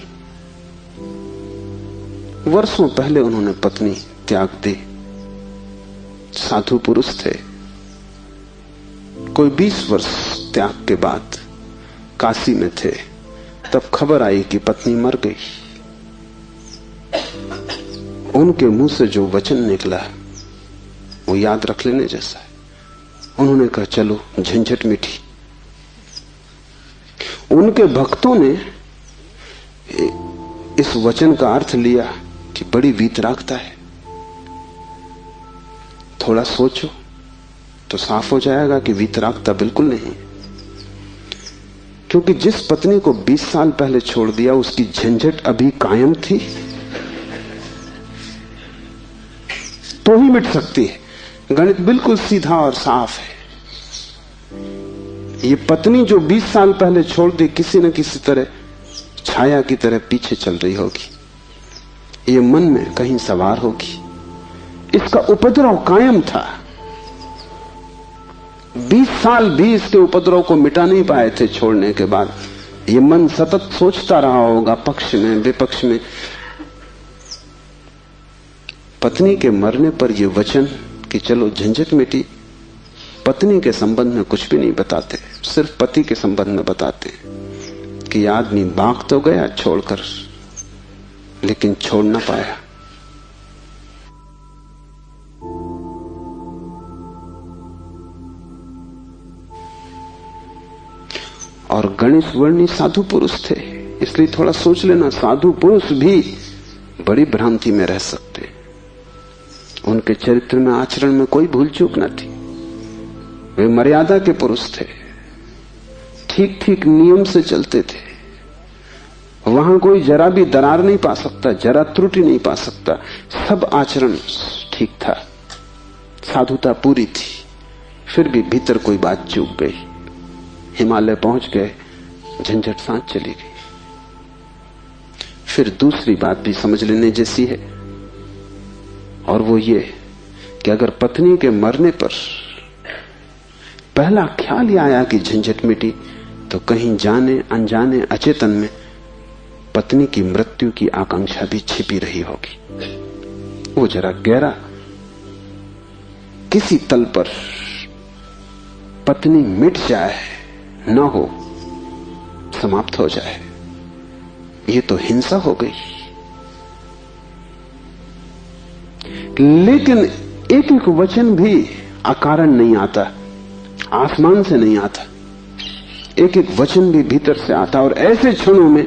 Speaker 2: वर्षों पहले उन्होंने पत्नी त्याग दी। साधु पुरुष थे। कोई 20 वर्ष त्याग के बाद काशी में थे, तब खबर आई कि पत्नी मर गई। उनके मुंह से जो वचन निकला वो याद रख लेने जैसा है। उन्होंने कहा, चलो झंझट मिटी। उनके भक्तों ने इस वचन का अर्थ लिया कि बड़ी वीतरागता है। थोड़ा सोचो तो साफ हो जाएगा कि वीतरागता बिल्कुल नहीं। क्योंकि जिस पत्नी को 20 साल पहले छोड़ दिया उसकी झंझट अभी कायम थी, तो ही मिट सकती है। गणित बिल्कुल सीधा और साफ है। ये पत्नी जो 20 साल पहले छोड़ दी, किसी न किसी तरह छाया की तरह पीछे चल रही होगी, ये मन में कहीं सवार होगी। इसका उपद्रव कायम था। 20 साल भी इसके उपद्रव को मिटा नहीं पाए थे छोड़ने के बाद। ये मन सतत सोचता रहा होगा, पक्ष में विपक्ष में। पत्नी के मरने पर ये वचन कि चलो झंझट मिटी, पत्नी के संबंध में कुछ भी नहीं बताते, सिर्फ पति के संबंध में बताते कि आदमी भाग तो गया छोड़कर, लेकिन छोड़ ना पाया। और गणेश वर्णी साधु पुरुष थे, इसलिए थोड़ा सोच लेना, साधु पुरुष भी बड़ी भ्रांति में रह सकते। उनके चरित्र में, आचरण में कोई भूल चूक न थी। वे मर्यादा के पुरुष थे, ठीक ठीक नियम से चलते थे। वहां कोई जरा भी दरार नहीं पा सकता, जरा त्रुटि नहीं पा सकता। सब आचरण ठीक था, साधुता पूरी थी। फिर भी भीतर कोई बात चूक गई। हिमालय पहुंच गए, झंझट सांस चली गई। फिर दूसरी बात भी समझ लेने जैसी है, और वो ये कि अगर पत्नी के मरने पर पहला ख्याल ही आया कि झंझट मिटी, तो कहीं जाने अनजाने अचेतन में पत्नी की मृत्यु की आकांक्षा भी छिपी रही होगी। वो जरा गहरा किसी तल पर पत्नी मिट जाए, न हो, समाप्त हो जाए, ये तो हिंसा हो गई। लेकिन एक एक वचन भी अकारण नहीं आता, आसमान से नहीं आता। एक एक वचन भी भीतर से आता। और ऐसे क्षणों में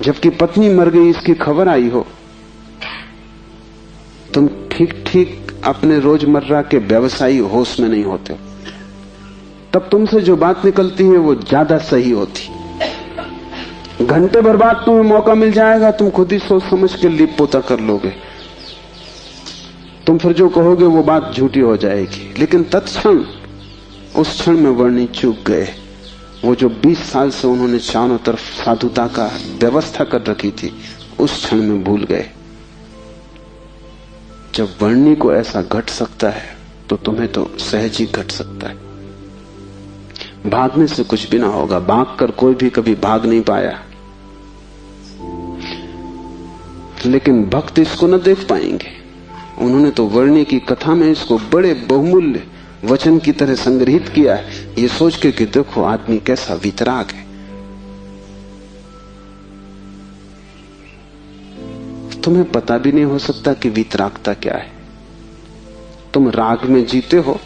Speaker 2: जबकि पत्नी मर गई इसकी खबर आई हो, तुम ठीक ठीक अपने रोजमर्रा के व्यवसायी होश में नहीं होते, तब तुमसे जो बात निकलती है वो ज्यादा सही होती। घंटे भर बाद तुम्हें मौका मिल जाएगा, तुम खुद ही सोच समझ के लीप पोता कर लोगे। तुम फिर जो कहोगे वो बात झूठी हो जाएगी। लेकिन तत्क्षण उस क्षण में वर्णी चूक गए। वो जो 20 साल से उन्होंने चारों तरफ साधुता का व्यवस्था कर रखी थी, उस क्षण में भूल गए। जब वर्णी को ऐसा घट सकता है तो तुम्हें तो सहज ही घट सकता है। भागने से कुछ भी ना होगा, भागकर कोई भी कभी भाग नहीं पाया। लेकिन भक्त इसको न देख पाएंगे। उन्होंने तो वर्णी की कथा में इसको बड़े बहुमूल्य वचन की तरह संग्रहित किया है, ये सोच के कि देखो आदमी कैसा वितराग है। तुम्हें पता भी नहीं हो सकता कि वितरागता क्या है। तुम राग में जीते हो,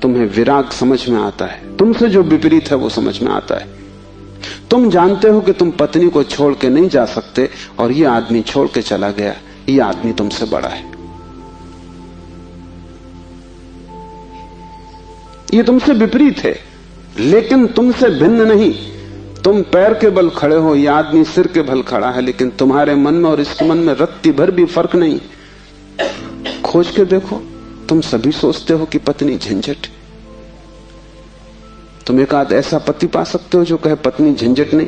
Speaker 2: तुम्हें विराग समझ में आता है, तुमसे जो विपरीत है वो समझ में आता है। तुम जानते हो कि तुम पत्नी को छोड़ के नहीं जा सकते, और ये आदमी छोड़ के चला गया, ये आदमी तुमसे बड़ा है। ये तुमसे विपरीत है, लेकिन तुमसे भिन्न नहीं। तुम पैर के बल खड़े हो, ये आदमी सिर के बल खड़ा है, लेकिन तुम्हारे मन में और इसके मन में रत्ती भर भी फर्क नहीं। खोज के देखो, तुम सभी सोचते हो कि पत्नी झंझट। तुम एक आध ऐसा पति पा सकते हो जो कहे पत्नी झंझट नहीं।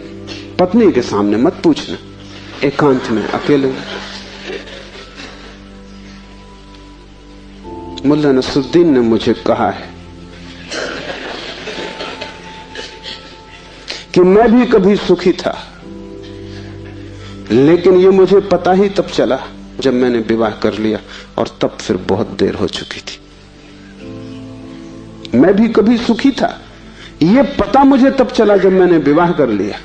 Speaker 2: पत्नी के सामने मत पूछना, एकांत में अकेले। मुल्ला नसरुद्दीन ने मुझे कहा है कि मैं भी कभी सुखी था, लेकिन ये मुझे पता ही तब चला जब मैंने विवाह कर लिया, और तब फिर बहुत देर हो चुकी थी। मैं भी कभी सुखी था, ये पता मुझे तब चला जब मैंने विवाह कर लिया,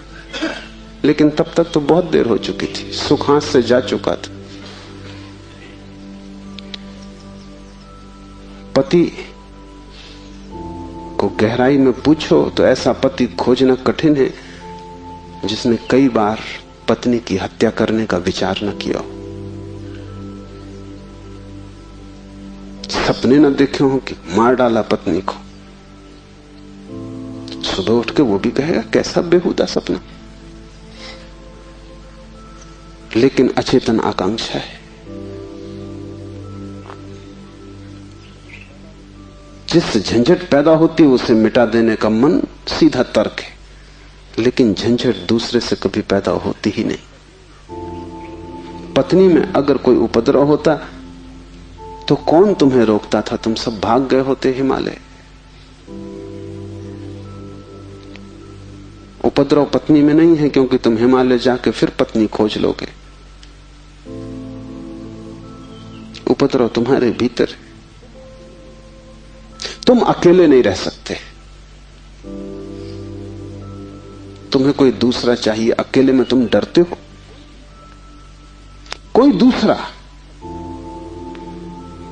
Speaker 2: लेकिन तब तक तो बहुत देर हो चुकी थी, सुख हाथ से जा चुका था। पति को गहराई में पूछो तो ऐसा पति खोजना कठिन है जिसने कई बार पत्नी की हत्या करने का विचार न किया हो। सपने न देखे हो कि मार डाला पत्नी को, सुबह उठ के वो भी कहेगा कैसा बेहुदा सपना। लेकिन अचेतन आकांक्षा है। जिससे झंझट पैदा होती है उसे मिटा देने का मन सीधा तर्क है, लेकिन झंझट दूसरे से कभी पैदा होती ही नहीं। पत्नी में अगर कोई उपद्रव होता तो कौन तुम्हें रोकता था? तुम सब भाग गए होते हिमालय। उपद्रव पत्नी में नहीं है, क्योंकि तुम हिमालय जाके फिर पत्नी खोज लोगे। उपद्रव तुम्हारे भीतर है। तुम अकेले नहीं रह सकते, तुम्हें कोई दूसरा चाहिए। अकेले में तुम डरते हो, कोई दूसरा,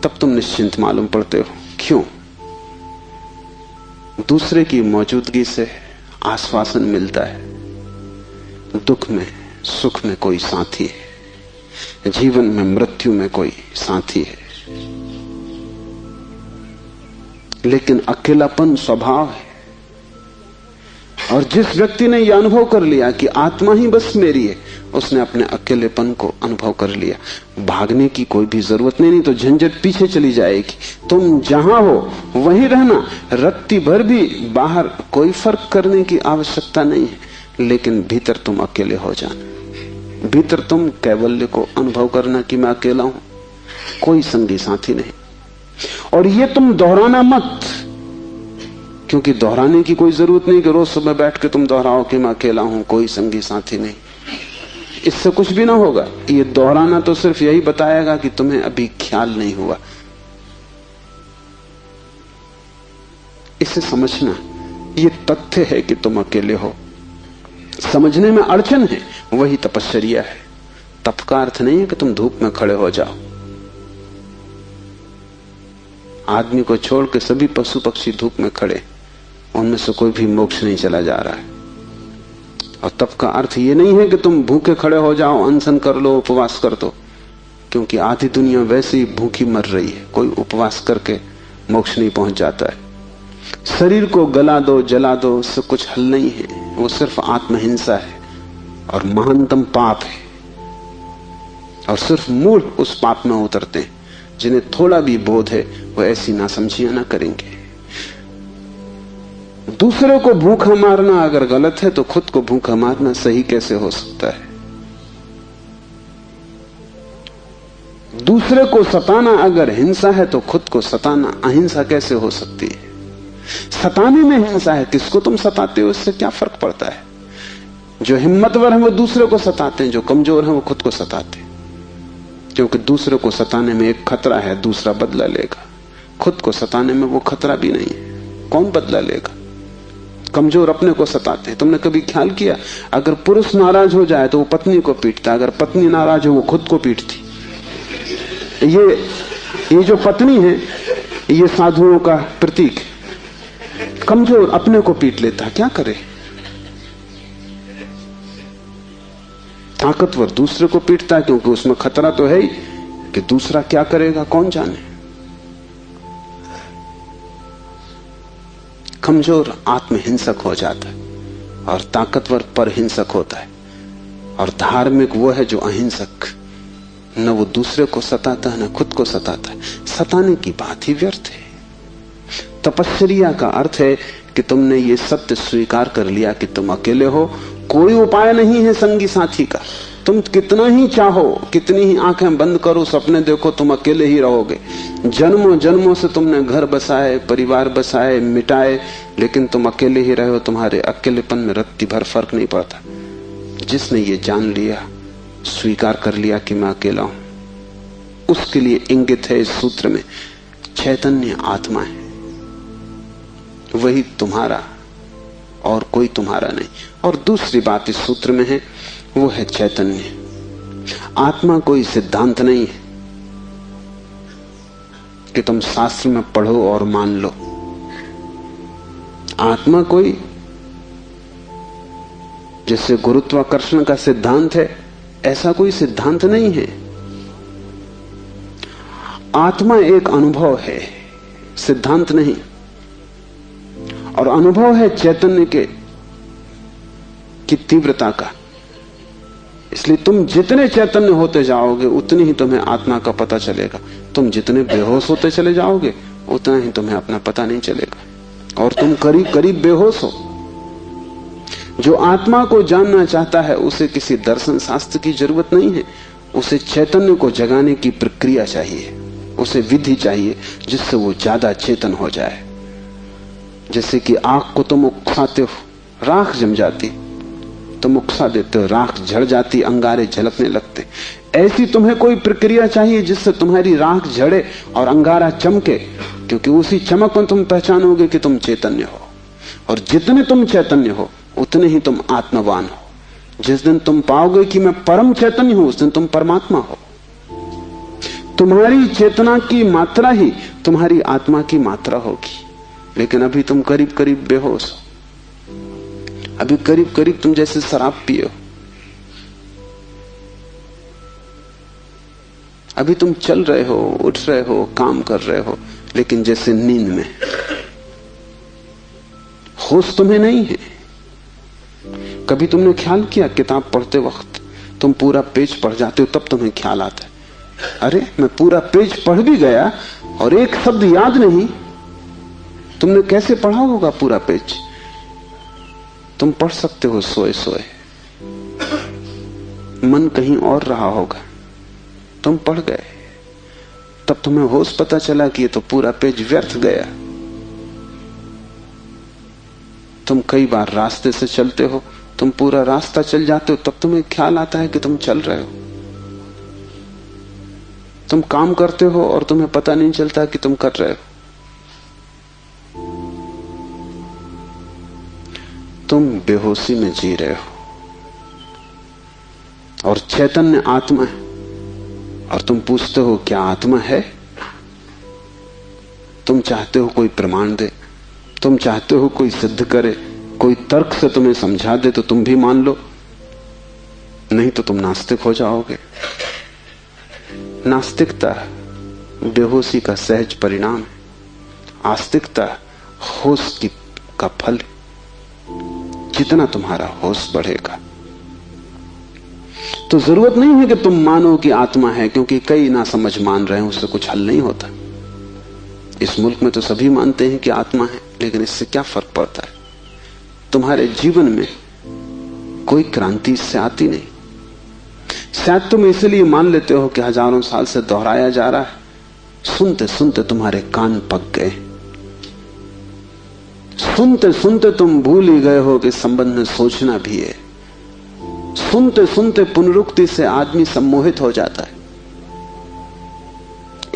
Speaker 2: तब तुम निश्चिंत मालूम पड़ते हो। क्यों? दूसरे की मौजूदगी से आश्वासन मिलता है। दुख में सुख में कोई साथी है, जीवन में मृत्यु में कोई साथी है। लेकिन अकेलापन स्वभाव है, और जिस व्यक्ति ने यह अनुभव कर लिया कि आत्मा ही बस मेरी है, उसने अपने अकेलेपन को अनुभव कर लिया। भागने की कोई भी जरूरत नहीं तो झंझट पीछे चली जाएगी। तुम जहां हो वहीं रहना, रत्ती भर भी बाहर कोई फर्क करने की आवश्यकता नहीं है, लेकिन भीतर तुम अकेले हो जाना। भीतर तुम कैवल्य को अनुभव करना कि मैं अकेला हूं, कोई संगी साथी नहीं। और ये तुम दोहराना मत, क्योंकि दोहराने की कोई जरूरत नहीं कि रोज सुबह बैठ के तुम दोहराओ कि मैं अकेला हूं, कोई संगी साथी नहीं। इससे कुछ भी ना होगा। ये दोहराना तो सिर्फ यही बताएगा कि तुम्हें अभी ख्याल नहीं हुआ। इसे समझना, ये तथ्य है कि तुम अकेले हो। समझने में अड़चन है, वही तपश्चर्या है। तप का अर्थ नहीं है कि तुम धूप में खड़े हो जाओ। आदमी को छोड़ के सभी पशु पक्षी धूप में खड़े, उनमें से कोई भी मोक्ष नहीं चला जा रहा है। और तप का अर्थ ये नहीं है कि तुम भूखे खड़े हो जाओ, अनशन कर लो, उपवास कर दो, क्योंकि आधी दुनिया वैसे ही भूखी मर रही है। कोई उपवास करके मोक्ष नहीं पहुंच जाता है। शरीर को गला दो, जला दो, उससे कुछ हल नहीं है। वो सिर्फ आत्महिंसा है और महानतम पाप है। और सिर्फ मूल उस पाप में उतरते हैं। जिन्हें थोड़ा भी बोध है वो ऐसी नासमझियां ना करेंगे। दूसरे को भूखा मारना अगर गलत है तो खुद को भूखा मारना सही कैसे हो सकता है? दूसरे को सताना अगर हिंसा है तो खुद को सताना अहिंसा कैसे हो सकती है? सताने में हिंसा है, किसको तुम सताते हो इससे क्या फर्क पड़ता है? जो हिम्मतवर है वो दूसरे को सताते हैं, जो कमजोर है वो खुद को सताते हैं। क्योंकि दूसरे को सताने में एक खतरा है, दूसरा बदला लेगा। खुद को सताने में वो खतरा भी नहीं है, कौन बदला लेगा? कमजोर अपने को सताते हैं। तुमने कभी ख्याल किया, अगर पुरुष नाराज हो जाए तो वो पत्नी को पीटता, अगर पत्नी नाराज हो वो खुद को पीटती। ये जो पत्नी है ये साधुओं का प्रतीक है। कमजोर अपने को पीट लेता, क्या करे? ताकतवर दूसरे को पीटता है, क्योंकि उसमें खतरा तो है ही कि दूसरा क्या करेगा कौन जाने। कमजोर आत्महिंसक हो जाता है और ताकतवर परहिंसक होता है। और धार्मिक वो है जो अहिंसक, न वो दूसरे को सताता है न खुद को सताता है। सताने की बात ही व्यर्थ है। तपश्चर्या का अर्थ है कि तुमने ये सत्य स्वीकार कर लिया कि तुम अकेले हो, कोई उपाय नहीं है संगी साथी का। तुम कितना ही चाहो, कितनी ही आंखें बंद करो, सपने देखो, तुम अकेले ही रहोगे। जन्मों जन्मों से तुमने घर बसाए, परिवार बसाए, मिटाए, लेकिन तुम अकेले ही रहे हो। तुम्हारे अकेलेपन में रत्ती भर फर्क नहीं पड़ता। जिसने ये जान लिया, स्वीकार कर लिया कि मैं अकेला हूं, उसके लिए इंगित है इस सूत्र में चैतन्य आत्मा है, वही तुम्हारा और कोई तुम्हारा नहीं। और दूसरी बात इस सूत्र में है, वो है चैतन्य। आत्मा कोई सिद्धांत नहीं है कि तुम शास्त्र में पढ़ो और मान लो। आत्मा कोई जैसे गुरुत्वाकर्षण का सिद्धांत है, ऐसा कोई सिद्धांत नहीं है। आत्मा एक अनुभव है, सिद्धांत नहीं। और अनुभव है चैतन्य की तीव्रता का। इसलिए तुम जितने चैतन्य होते जाओगे उतनी ही तुम्हें आत्मा का पता चलेगा। तुम जितने बेहोश होते चले जाओगे उतना ही तुम्हें अपना पता नहीं चलेगा, और तुम करीब करीब बेहोश हो। जो आत्मा को जानना चाहता है उसे किसी दर्शन शास्त्र की जरूरत नहीं है, उसे चैतन्य को जगाने की प्रक्रिया चाहिए। उसे विधि चाहिए जिससे वो ज्यादा चेतन हो जाए। जैसे कि आग को तुम उकसाते हो, राख जम जाती, तुम उकसा देते हो, राख झड़ जाती, अंगारे झलकने लगते। ऐसी तुम्हें कोई प्रक्रिया चाहिए जिससे तुम्हारी राख झड़े और अंगारा चमके, क्योंकि उसी चमक में तुम पहचानोगे कि तुम चैतन्य हो। और जितने तुम चैतन्य हो उतने ही तुम आत्मवान हो। जिस दिन तुम पाओगे कि मैं परम चैतन्य हूं, उस दिन तुम परमात्मा हो। तुम्हारी चेतना की मात्रा ही तुम्हारी आत्मा की मात्रा होगी। लेकिन अभी तुम करीब करीब बेहोश हो, अभी करीब करीब तुम जैसे शराब पियो, अभी तुम चल रहे हो, उठ रहे हो, काम कर रहे हो, लेकिन जैसे नींद में। होश तुम्हें नहीं है। कभी तुमने ख्याल किया किताब पढ़ते वक्त तुम पूरा पेज पढ़ जाते हो, तब तुम्हें ख्याल आता है, अरे मैं पूरा पेज पढ़ भी गया और एक शब्द याद नहीं। तुमने कैसे पढ़ा होगा पूरा पेज? तुम पढ़ सकते हो सोए सोए, मन कहीं और रहा होगा, तुम पढ़ गए, तब तुम्हें होश पता चला कि ये तो पूरा पेज व्यर्थ गया। तुम कई बार रास्ते से चलते हो, तुम पूरा रास्ता चल जाते हो, तब तुम्हें ख्याल आता है कि तुम चल रहे हो। तुम काम करते हो और तुम्हें पता नहीं चलता कि तुम कर रहे हो। तुम बेहोशी में जी रहे हो और चैतन्य आत्मा है, और तुम पूछते हो क्या आत्मा है? तुम चाहते हो कोई प्रमाण दे, तुम चाहते हो कोई सिद्ध करे, कोई तर्क से तुम्हें समझा दे तो तुम भी मान लो, नहीं तो तुम नास्तिक हो जाओगे। नास्तिकता बेहोशी का सहज परिणाम है, आस्तिकता होश का फल। जितना तुम्हारा होश बढ़ेगा तो जरूरत नहीं है कि तुम मानो कि आत्मा है, क्योंकि कई ना समझ मान रहे हैं, उससे कुछ हल नहीं होता। इस मुल्क में तो सभी मानते हैं कि आत्मा है, लेकिन इससे क्या फर्क पड़ता है? तुम्हारे जीवन में कोई क्रांति इससे आती नहीं। शायद तुम इसलिए मान लेते हो कि हजारों साल से दोहराया जा रहा है, सुनते सुनते तुम्हारे कान पक गए, सुनते सुनते तुम भूल ही गए हो कि संबंध में सोचना भी है। सुनते सुनते पुनरुक्ति से आदमी सम्मोहित हो जाता है।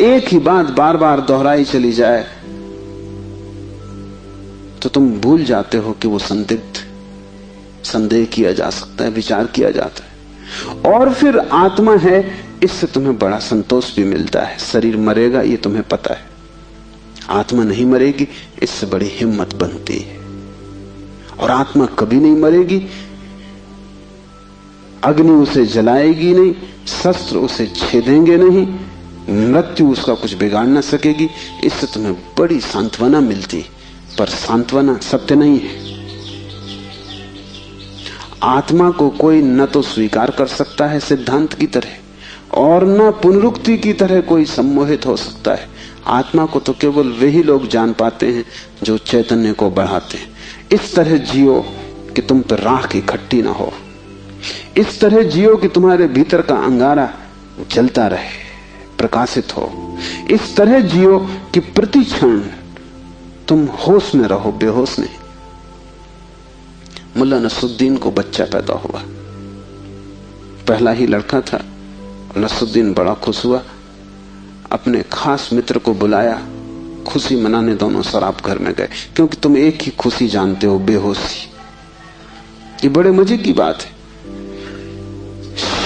Speaker 2: एक ही बात बार बार दोहराई चली जाए तो तुम भूल जाते हो कि वो संदिग्ध, संदेह किया जा सकता है, विचार किया जाता है। और फिर आत्मा है, इससे तुम्हें बड़ा संतोष भी मिलता है। शरीर मरेगा ये तुम्हें पता है, आत्मा नहीं मरेगी, इससे बड़ी हिम्मत बनती है। और आत्मा कभी नहीं मरेगी, अग्नि उसे जलाएगी नहीं, शस्त्र उसे छेदेंगे नहीं, मृत्यु उसका कुछ बिगाड़ ना सकेगी। इससे तुम्हें बड़ी सांत्वना मिलती, पर सांत्वना सत्य नहीं है। आत्मा को कोई न तो स्वीकार कर सकता है सिद्धांत की तरह, और न पुनरुक्ति की तरह कोई सम्मोहित हो सकता है। आत्मा को तो केवल वही लोग जान पाते हैं जो चैतन्य को बढ़ाते हैं। इस तरह जियो कि तुम पर राख इकट्ठी ना हो, इस तरह जियो कि तुम्हारे भीतर का अंगारा जलता रहे, प्रकाशित हो। इस तरह जियो कि प्रति क्षण तुम होश में रहो, बेहोश नहीं। मुल्ला नसरुद्दीन को बच्चा पैदा हुआ, पहला ही लड़का था। नसरुद्दीन बड़ा खुश हुआ, अपने खास मित्र को बुलाया, खुशी मनाने दोनों शराब घर में गए। क्योंकि तुम एक ही खुशी जानते हो, बेहोशी। ये बड़े मजे की बात है।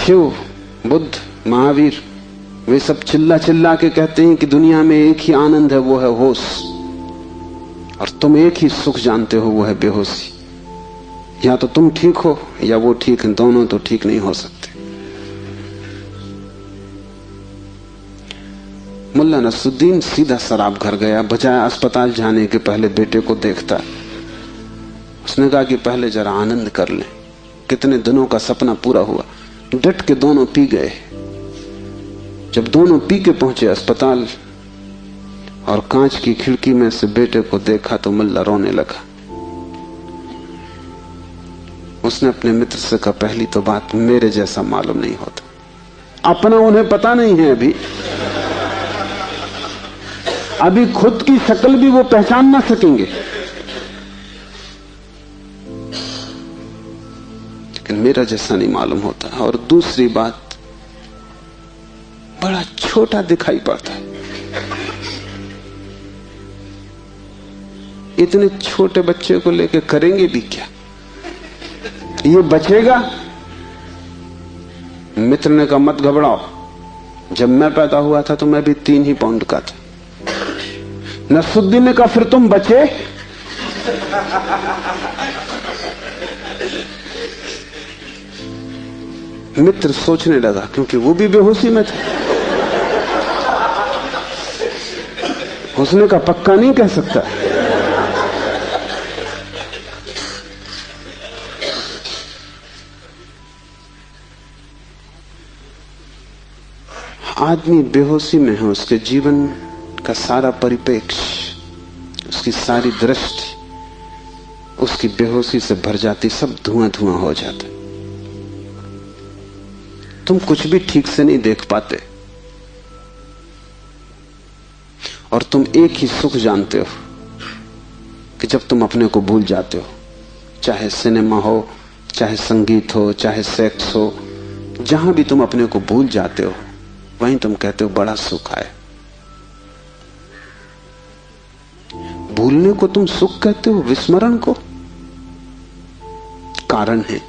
Speaker 2: शिव, बुद्ध, महावीर, वे सब चिल्ला चिल्ला के कहते हैं कि दुनिया में एक ही आनंद है, वो है होश। और तुम एक ही सुख जानते हो, वो है बेहोशी। या तो तुम ठीक हो या वो ठीक है, दोनों तो ठीक नहीं हो सकते। मुल्ला नसरुद्दीन सीधा शराब घर गया, बजाय अस्पताल जाने के पहले बेटे को देखता। उसने कहा कि पहले जरा आनंद कर लें, कितने दिनों का सपना पूरा हुआ। डट के दोनों पी गए। जब दोनों पी के पहुंचे अस्पताल और कांच की खिड़की में से बेटे को देखा तो मुल्ला रोने लगा। उसने अपने मित्र से कहा, पहली तो बात मेरे जैसा मालूम नहीं होता। अपना उन्हें पता नहीं है अभी, अभी खुद की शक्ल भी वो पहचान ना सकेंगे। लेकिन मेरा जैसा नहीं मालूम होता। और दूसरी बात, बड़ा छोटा दिखाई पड़ता है। इतने छोटे बच्चे को लेके करेंगे भी क्या? ये बचेगा? मित्र ने कहा मत घबराओ, जब मैं पैदा हुआ था तो मैं भी 3 ही पाउंड का था। नसरुद्दीन ने कहा फिर तुम बचे? मित्र सोचने लगा, क्योंकि वो भी बेहोशी में था। उसने कहा पक्का नहीं कह सकता। आदमी बेहोशी में है, उसके जीवन का सारा परिप्रेक्ष्य, उसकी सारी दृष्टि उसकी बेहोशी से भर जाती, सब धुआं धुआं हो जाता। तुम कुछ भी ठीक से नहीं देख पाते, और तुम एक ही सुख जानते हो कि जब तुम अपने को भूल जाते हो, चाहे सिनेमा हो, चाहे संगीत हो, चाहे सेक्स हो, जहां भी तुम अपने को भूल जाते हो वहीं तुम कहते हो बड़ा सुख आया। भूलने को तुम सुख कहते हो, विस्मरण को? कारण है,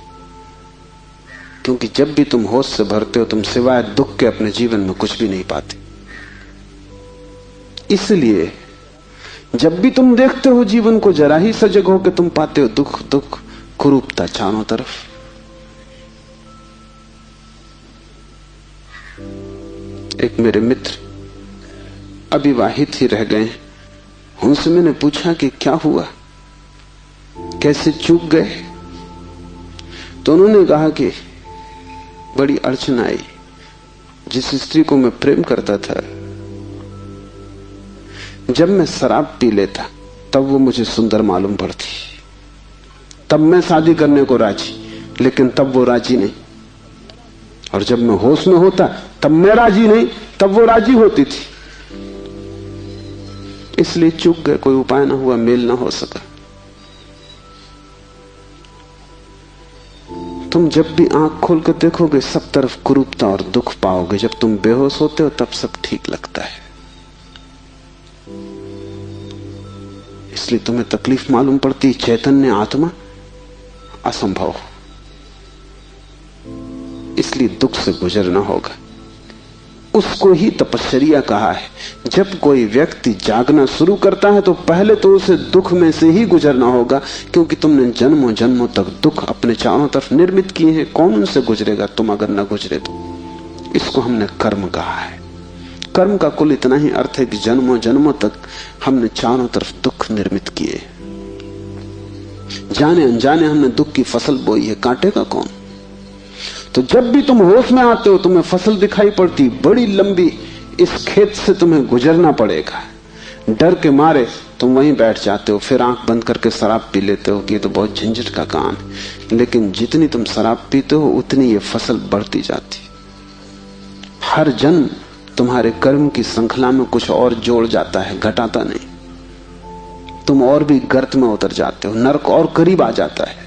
Speaker 2: क्योंकि जब भी तुम होश से भरते हो तुम सिवाय दुख के अपने जीवन में कुछ भी नहीं पाते। इसलिए जब भी तुम देखते हो जीवन को, जरा ही सजग हो के तुम पाते हो दुख दुख, कुरूपता चारों तरफ। एक मेरे मित्र अविवाहित ही रह गए, उनसे मैंने पूछा कि क्या हुआ, कैसे चूक गए? तो उन्होंने कहा कि बड़ी अड़चन आई। जिस स्त्री को मैं प्रेम करता था, जब मैं शराब पी लेता तब वो मुझे सुंदर मालूम पड़ती, तब मैं शादी करने को राजी, लेकिन तब वो राजी नहीं। और जब मैं होश में होता तब मैं राजी नहीं, तब वो राजी होती थी। इसलिए चूक गए, कोई उपाय ना हुआ, मेल ना हो सका। तुम जब भी आंख खोल कर देखोगे सब तरफ कुरूपता और दुख पाओगे। जब तुम बेहोश होते हो तब सब ठीक लगता है। इसलिए तुम्हें तकलीफ मालूम पड़ती, चैतन्य आत्मा असंभव। इसलिए दुख से गुजरना होगा। उसको ही तपश्चर्या कहा है। जब कोई व्यक्ति जागना शुरू करता है तो पहले तो उसे दुख में से ही गुजरना होगा, क्योंकि तुमने जन्मों जन्मों तक दुख अपने चारों तरफ निर्मित किए हैं। कौन उनसे गुजरेगा तुम अगर न गुजरे तो? इसको हमने कर्म कहा है। कर्म का कुल इतना ही अर्थ है कि जन्मों जन्मों तक हमने चारों तरफ दुख निर्मित किए, जाने अनजाने हमने दुख की फसल बोई है, काटेगा कौन? तो जब भी तुम होश में आते हो तुम्हें फसल दिखाई पड़ती, बड़ी लंबी, इस खेत से तुम्हें गुजरना पड़ेगा। डर के मारे तुम वहीं बैठ जाते हो, फिर आंख बंद करके शराब पी लेते हो कि ये तो बहुत झंझट का काम है। लेकिन जितनी तुम शराब पीते हो उतनी ये फसल बढ़ती जाती। हर जन्म तुम्हारे कर्म की श्रृंखला में कुछ और जोड़ जाता है, घटाता नहीं। तुम और भी गर्त में उतर जाते हो, नरक और करीब आ जाता है।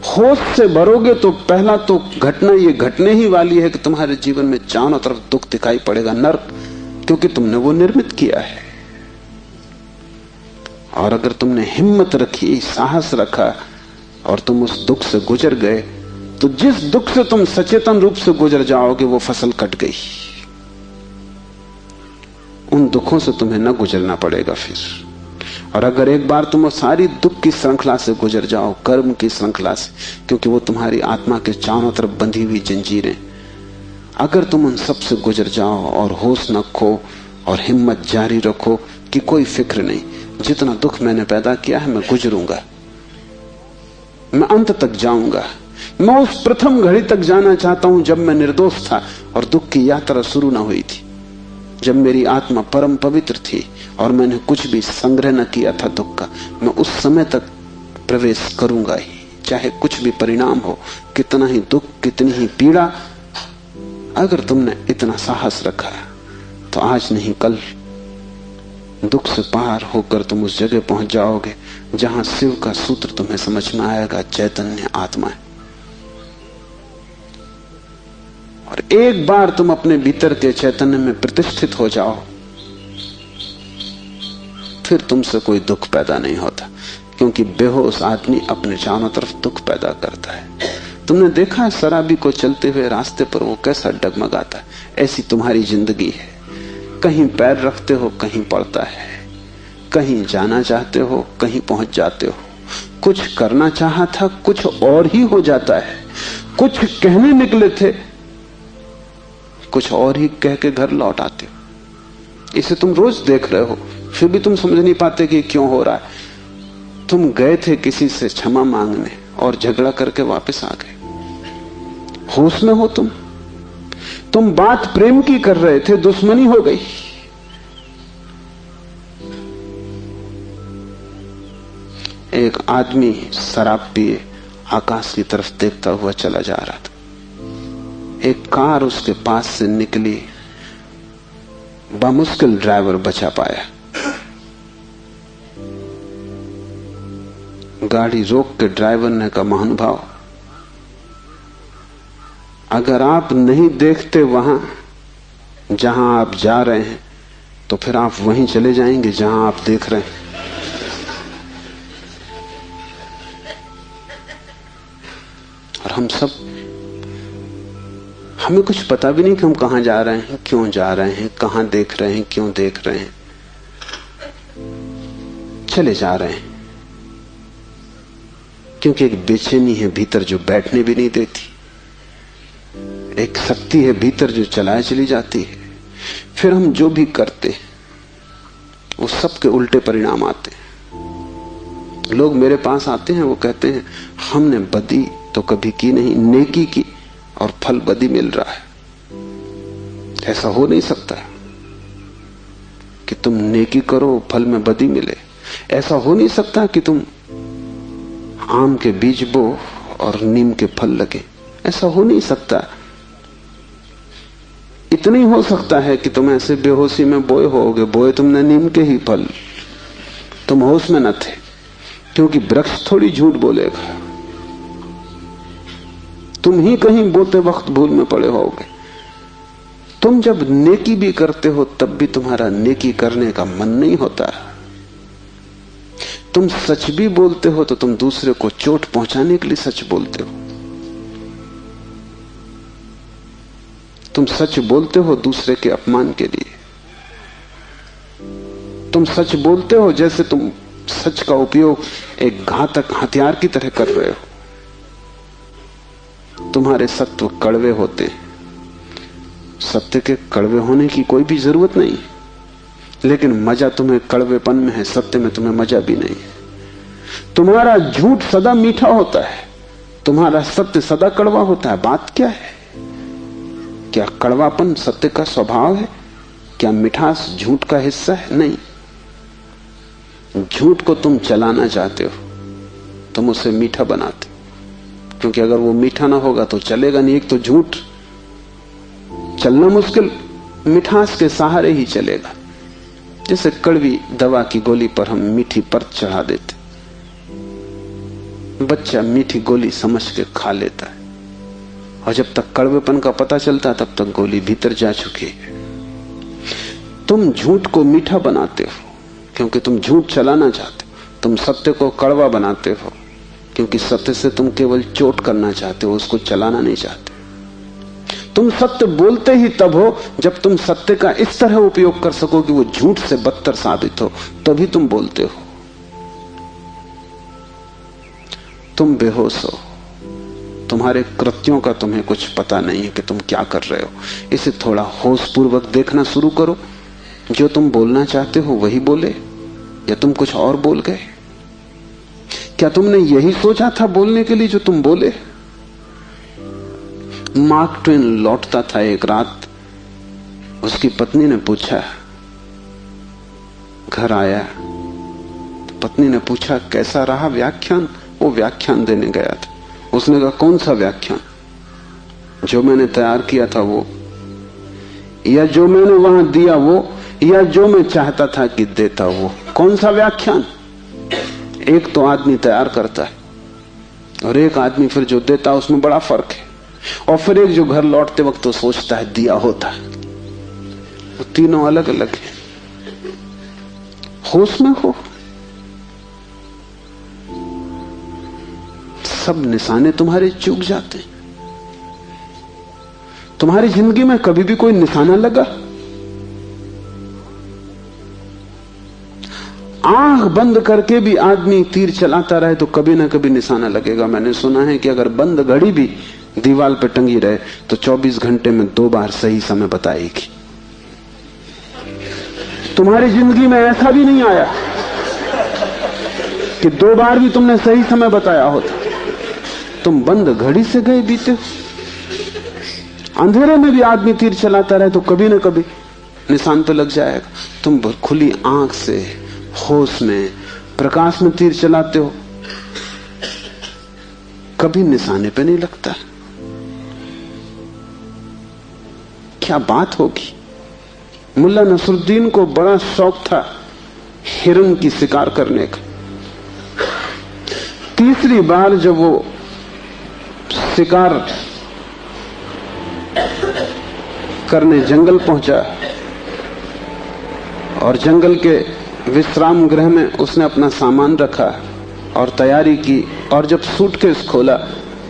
Speaker 2: होश से भरोगे तो पहला तो घटना ये घटने ही वाली है कि तुम्हारे जीवन में चारों तरफ दुख दिखाई पड़ेगा, नरक, क्योंकि तुमने वो निर्मित किया है। और अगर तुमने हिम्मत रखी, साहस रखा और तुम उस दुख से गुजर गए, तो जिस दुख से तुम सचेतन रूप से गुजर जाओगे वो फसल कट गई। उन दुखों से तुम्हें न गुजरना पड़ेगा फिर। और अगर एक बार तुम सारी दुख की श्रृंखला से गुजर जाओ, कर्म की श्रृंखला से, क्योंकि वो तुम्हारी आत्मा के चारों तरफ बंधी हुई जंजीरें, अगर तुम उन सब से गुजर जाओ और होश न खो और हिम्मत जारी रखो कि कोई फिक्र नहीं, जितना दुख मैंने पैदा किया है मैं गुजरूंगा, मैं अंत तक जाऊंगा। मैं उस प्रथम घड़ी तक जाना चाहता हूं जब मैं निर्दोष था और दुख की यात्रा शुरू न हुई थी, जब मेरी आत्मा परम पवित्र थी और मैंने कुछ भी संग्रह न किया था दुख का। मैं उस समय तक प्रवेश करूंगा ही, चाहे कुछ भी परिणाम हो, कितना ही दुख, कितनी ही पीड़ा। अगर तुमने इतना साहस रखा तो आज नहीं कल दुख से पार होकर तुम उस जगह पहुंच जाओगे जहां शिव का सूत्र तुम्हें समझ में आएगा, चैतन्य आत्मा है। और एक बार तुम अपने भीतर के चैतन्य में प्रतिष्ठित हो जाओ, फिर तुमसे कोई दुख पैदा नहीं होता, क्योंकि बेहोश आदमी अपने चारों तरफ दुख पैदा करता है। तुमने देखा है शराबी को चलते हुए रास्ते पर वो कैसा डगमगाता है? ऐसी तुम्हारी जिंदगी है। कहीं पैर रखते हो कहीं पड़ता है, कहीं जाना चाहते हो कहीं पहुंच जाते हो, कुछ करना चाहा था कुछ और ही हो जाता है, कुछ कहने निकले थे कुछ और ही कह के घर लौट आते हो। इसे तुम रोज देख रहे हो, फिर भी तुम समझ नहीं पाते कि क्यों हो रहा है। तुम गए थे किसी से क्षमा मांगने और झगड़ा करके वापस आ गए। होश में हो तुम बात प्रेम की कर रहे थे, दुश्मनी हो गई। एक आदमी शराब पिए आकाश की तरफ देखता हुआ चला जा रहा था। एक कार उसके पास से निकली, बामुश्किल ड्राइवर बचा पाया। गाड़ी रोक के ड्राइवर ने कहा, महानुभाव, अगर आप नहीं देखते वहां जहां आप जा रहे हैं तो फिर आप वहीं चले जाएंगे जहां आप देख रहे हैं। और हम सब, हमें कुछ पता भी नहीं कि हम कहां जा रहे हैं, क्यों जा रहे हैं, कहां देख रहे हैं, क्यों देख रहे हैं। चले जा रहे हैं क्योंकि एक बेचैनी है भीतर जो बैठने भी नहीं देती, एक शक्ति है भीतर जो चलाए चली जाती है। फिर हम जो भी करते हैं वो सबके उल्टे परिणाम आते हैं। लोग मेरे पास आते हैं, वो कहते हैं हमने बदी तो कभी की नहीं, नेकी की और फल बदी मिल रहा है। ऐसा हो नहीं सकता कि तुम नेकी करो फल में बदी मिले। ऐसा हो नहीं सकता कि तुम आम के बीज बो और नीम के फल लगे। ऐसा हो नहीं सकता। इतना ही हो सकता है कि तुम ऐसे बेहोशी में बोए होगे, बोए तुमने नीम के ही फल, तुम होश में न थे, क्योंकि वृक्ष थोड़ी झूठ बोलेगा। तुम ही कहीं बोते वक्त भूल में पड़े होगे। तुम जब नेकी भी करते हो तब भी तुम्हारा नेकी करने का मन नहीं होता। तुम सच भी बोलते हो तो तुम दूसरे को चोट पहुंचाने के लिए सच बोलते हो। तुम सच बोलते हो दूसरे के अपमान के लिए। तुम सच बोलते हो जैसे तुम सच का उपयोग एक घातक हथियार की तरह कर रहे हो। तुम्हारे सत्व कड़वे होते हैं। सत्य के कड़वे होने की कोई भी जरूरत नहीं, लेकिन मजा तुम्हें कड़वेपन में है, सत्य में तुम्हें मजा भी नहीं है। तुम्हारा झूठ सदा मीठा होता है, तुम्हारा सत्य सदा कड़वा होता है। बात क्या है? क्या कड़वापन सत्य का स्वभाव है? क्या मिठास झूठ का हिस्सा है? नहीं। झूठ को तुम चलाना चाहते हो, तुम उसे मीठा बनाते, क्योंकि अगर वो मीठा ना होगा तो चलेगा नहीं। एक तो झूठ चलना मुश्किल, मिठास के सहारे ही चलेगा। जैसे कड़वी दवा की गोली पर हम मीठी परत चढ़ा देते, बच्चा मीठी गोली समझ के खा लेता है, और जब तक कड़वेपन का पता चलता तब तक गोली भीतर जा चुकी है। तुम झूठ को मीठा बनाते हो क्योंकि तुम झूठ चलाना चाहते हो। तुम सत्य को कड़वा बनाते हो क्योंकि सत्य से तुम केवल चोट करना चाहते हो, उसको चलाना नहीं चाहते। तुम सत्य बोलते ही तब हो जब तुम सत्य का इस तरह उपयोग कर सको कि वो झूठ से बदतर साबित हो, तभी तुम बोलते हो। तुम बेहोश हो, तुम्हारे कृत्यों का तुम्हें कुछ पता नहीं है कि तुम क्या कर रहे हो। इसे थोड़ा होश पूर्वक देखना शुरू करो। जो तुम बोलना चाहते हो वही बोले, या तुम कुछ और बोल गए? क्या तुमने यही सोचा था बोलने के लिए जो तुम बोले? मार्क ट्वेन लौटता था एक रात, उसकी पत्नी ने पूछा, घर आया तो पत्नी ने पूछा कैसा रहा व्याख्यान? वो व्याख्यान देने गया था। उसने कहा कौन सा व्याख्यान? जो मैंने तैयार किया था वो, या जो मैंने वहां दिया वो, या जो मैं चाहता था कि देता वो? कौन सा व्याख्यान? एक तो आदमी तैयार करता है और एक आदमी फिर जो देता है, उसमें बड़ा फर्क है। और फिर एक जो घर लौटते वक्त तो सोचता है दिया होता है। वो तीनों अलग अलग हैं। होश में हो, सब निशाने तुम्हारे चूक जाते हैं। तुम्हारी जिंदगी में कभी भी कोई निशाना लगा? आंख बंद करके भी आदमी तीर चलाता रहे तो कभी ना कभी निशाना लगेगा। मैंने सुना है कि अगर बंद घड़ी भी दीवार पर टंगी रहे तो 24 घंटे में 2 बार सही समय बताएगी। तुम्हारी जिंदगी में ऐसा भी नहीं आया कि 2 बार भी तुमने सही समय बताया होता। तुम बंद घड़ी से गए बीते। अंधेरे में भी आदमी तीर चलाता रहे तो कभी ना कभी निशान पे लग जाएगा। तुम खुली आंख से होश में प्रकाश में तीर चलाते हो, कभी निशाने पे नहीं लगता। क्या बात होगी? मुल्ला नसरुद्दीन को बड़ा शौक था हिरन की शिकार करने का। तीसरी बार जब वो शिकार करने जंगल पहुंचा और जंगल के विश्राम गृह में उसने अपना सामान रखा और तैयारी की, और जब सूटकेस खोला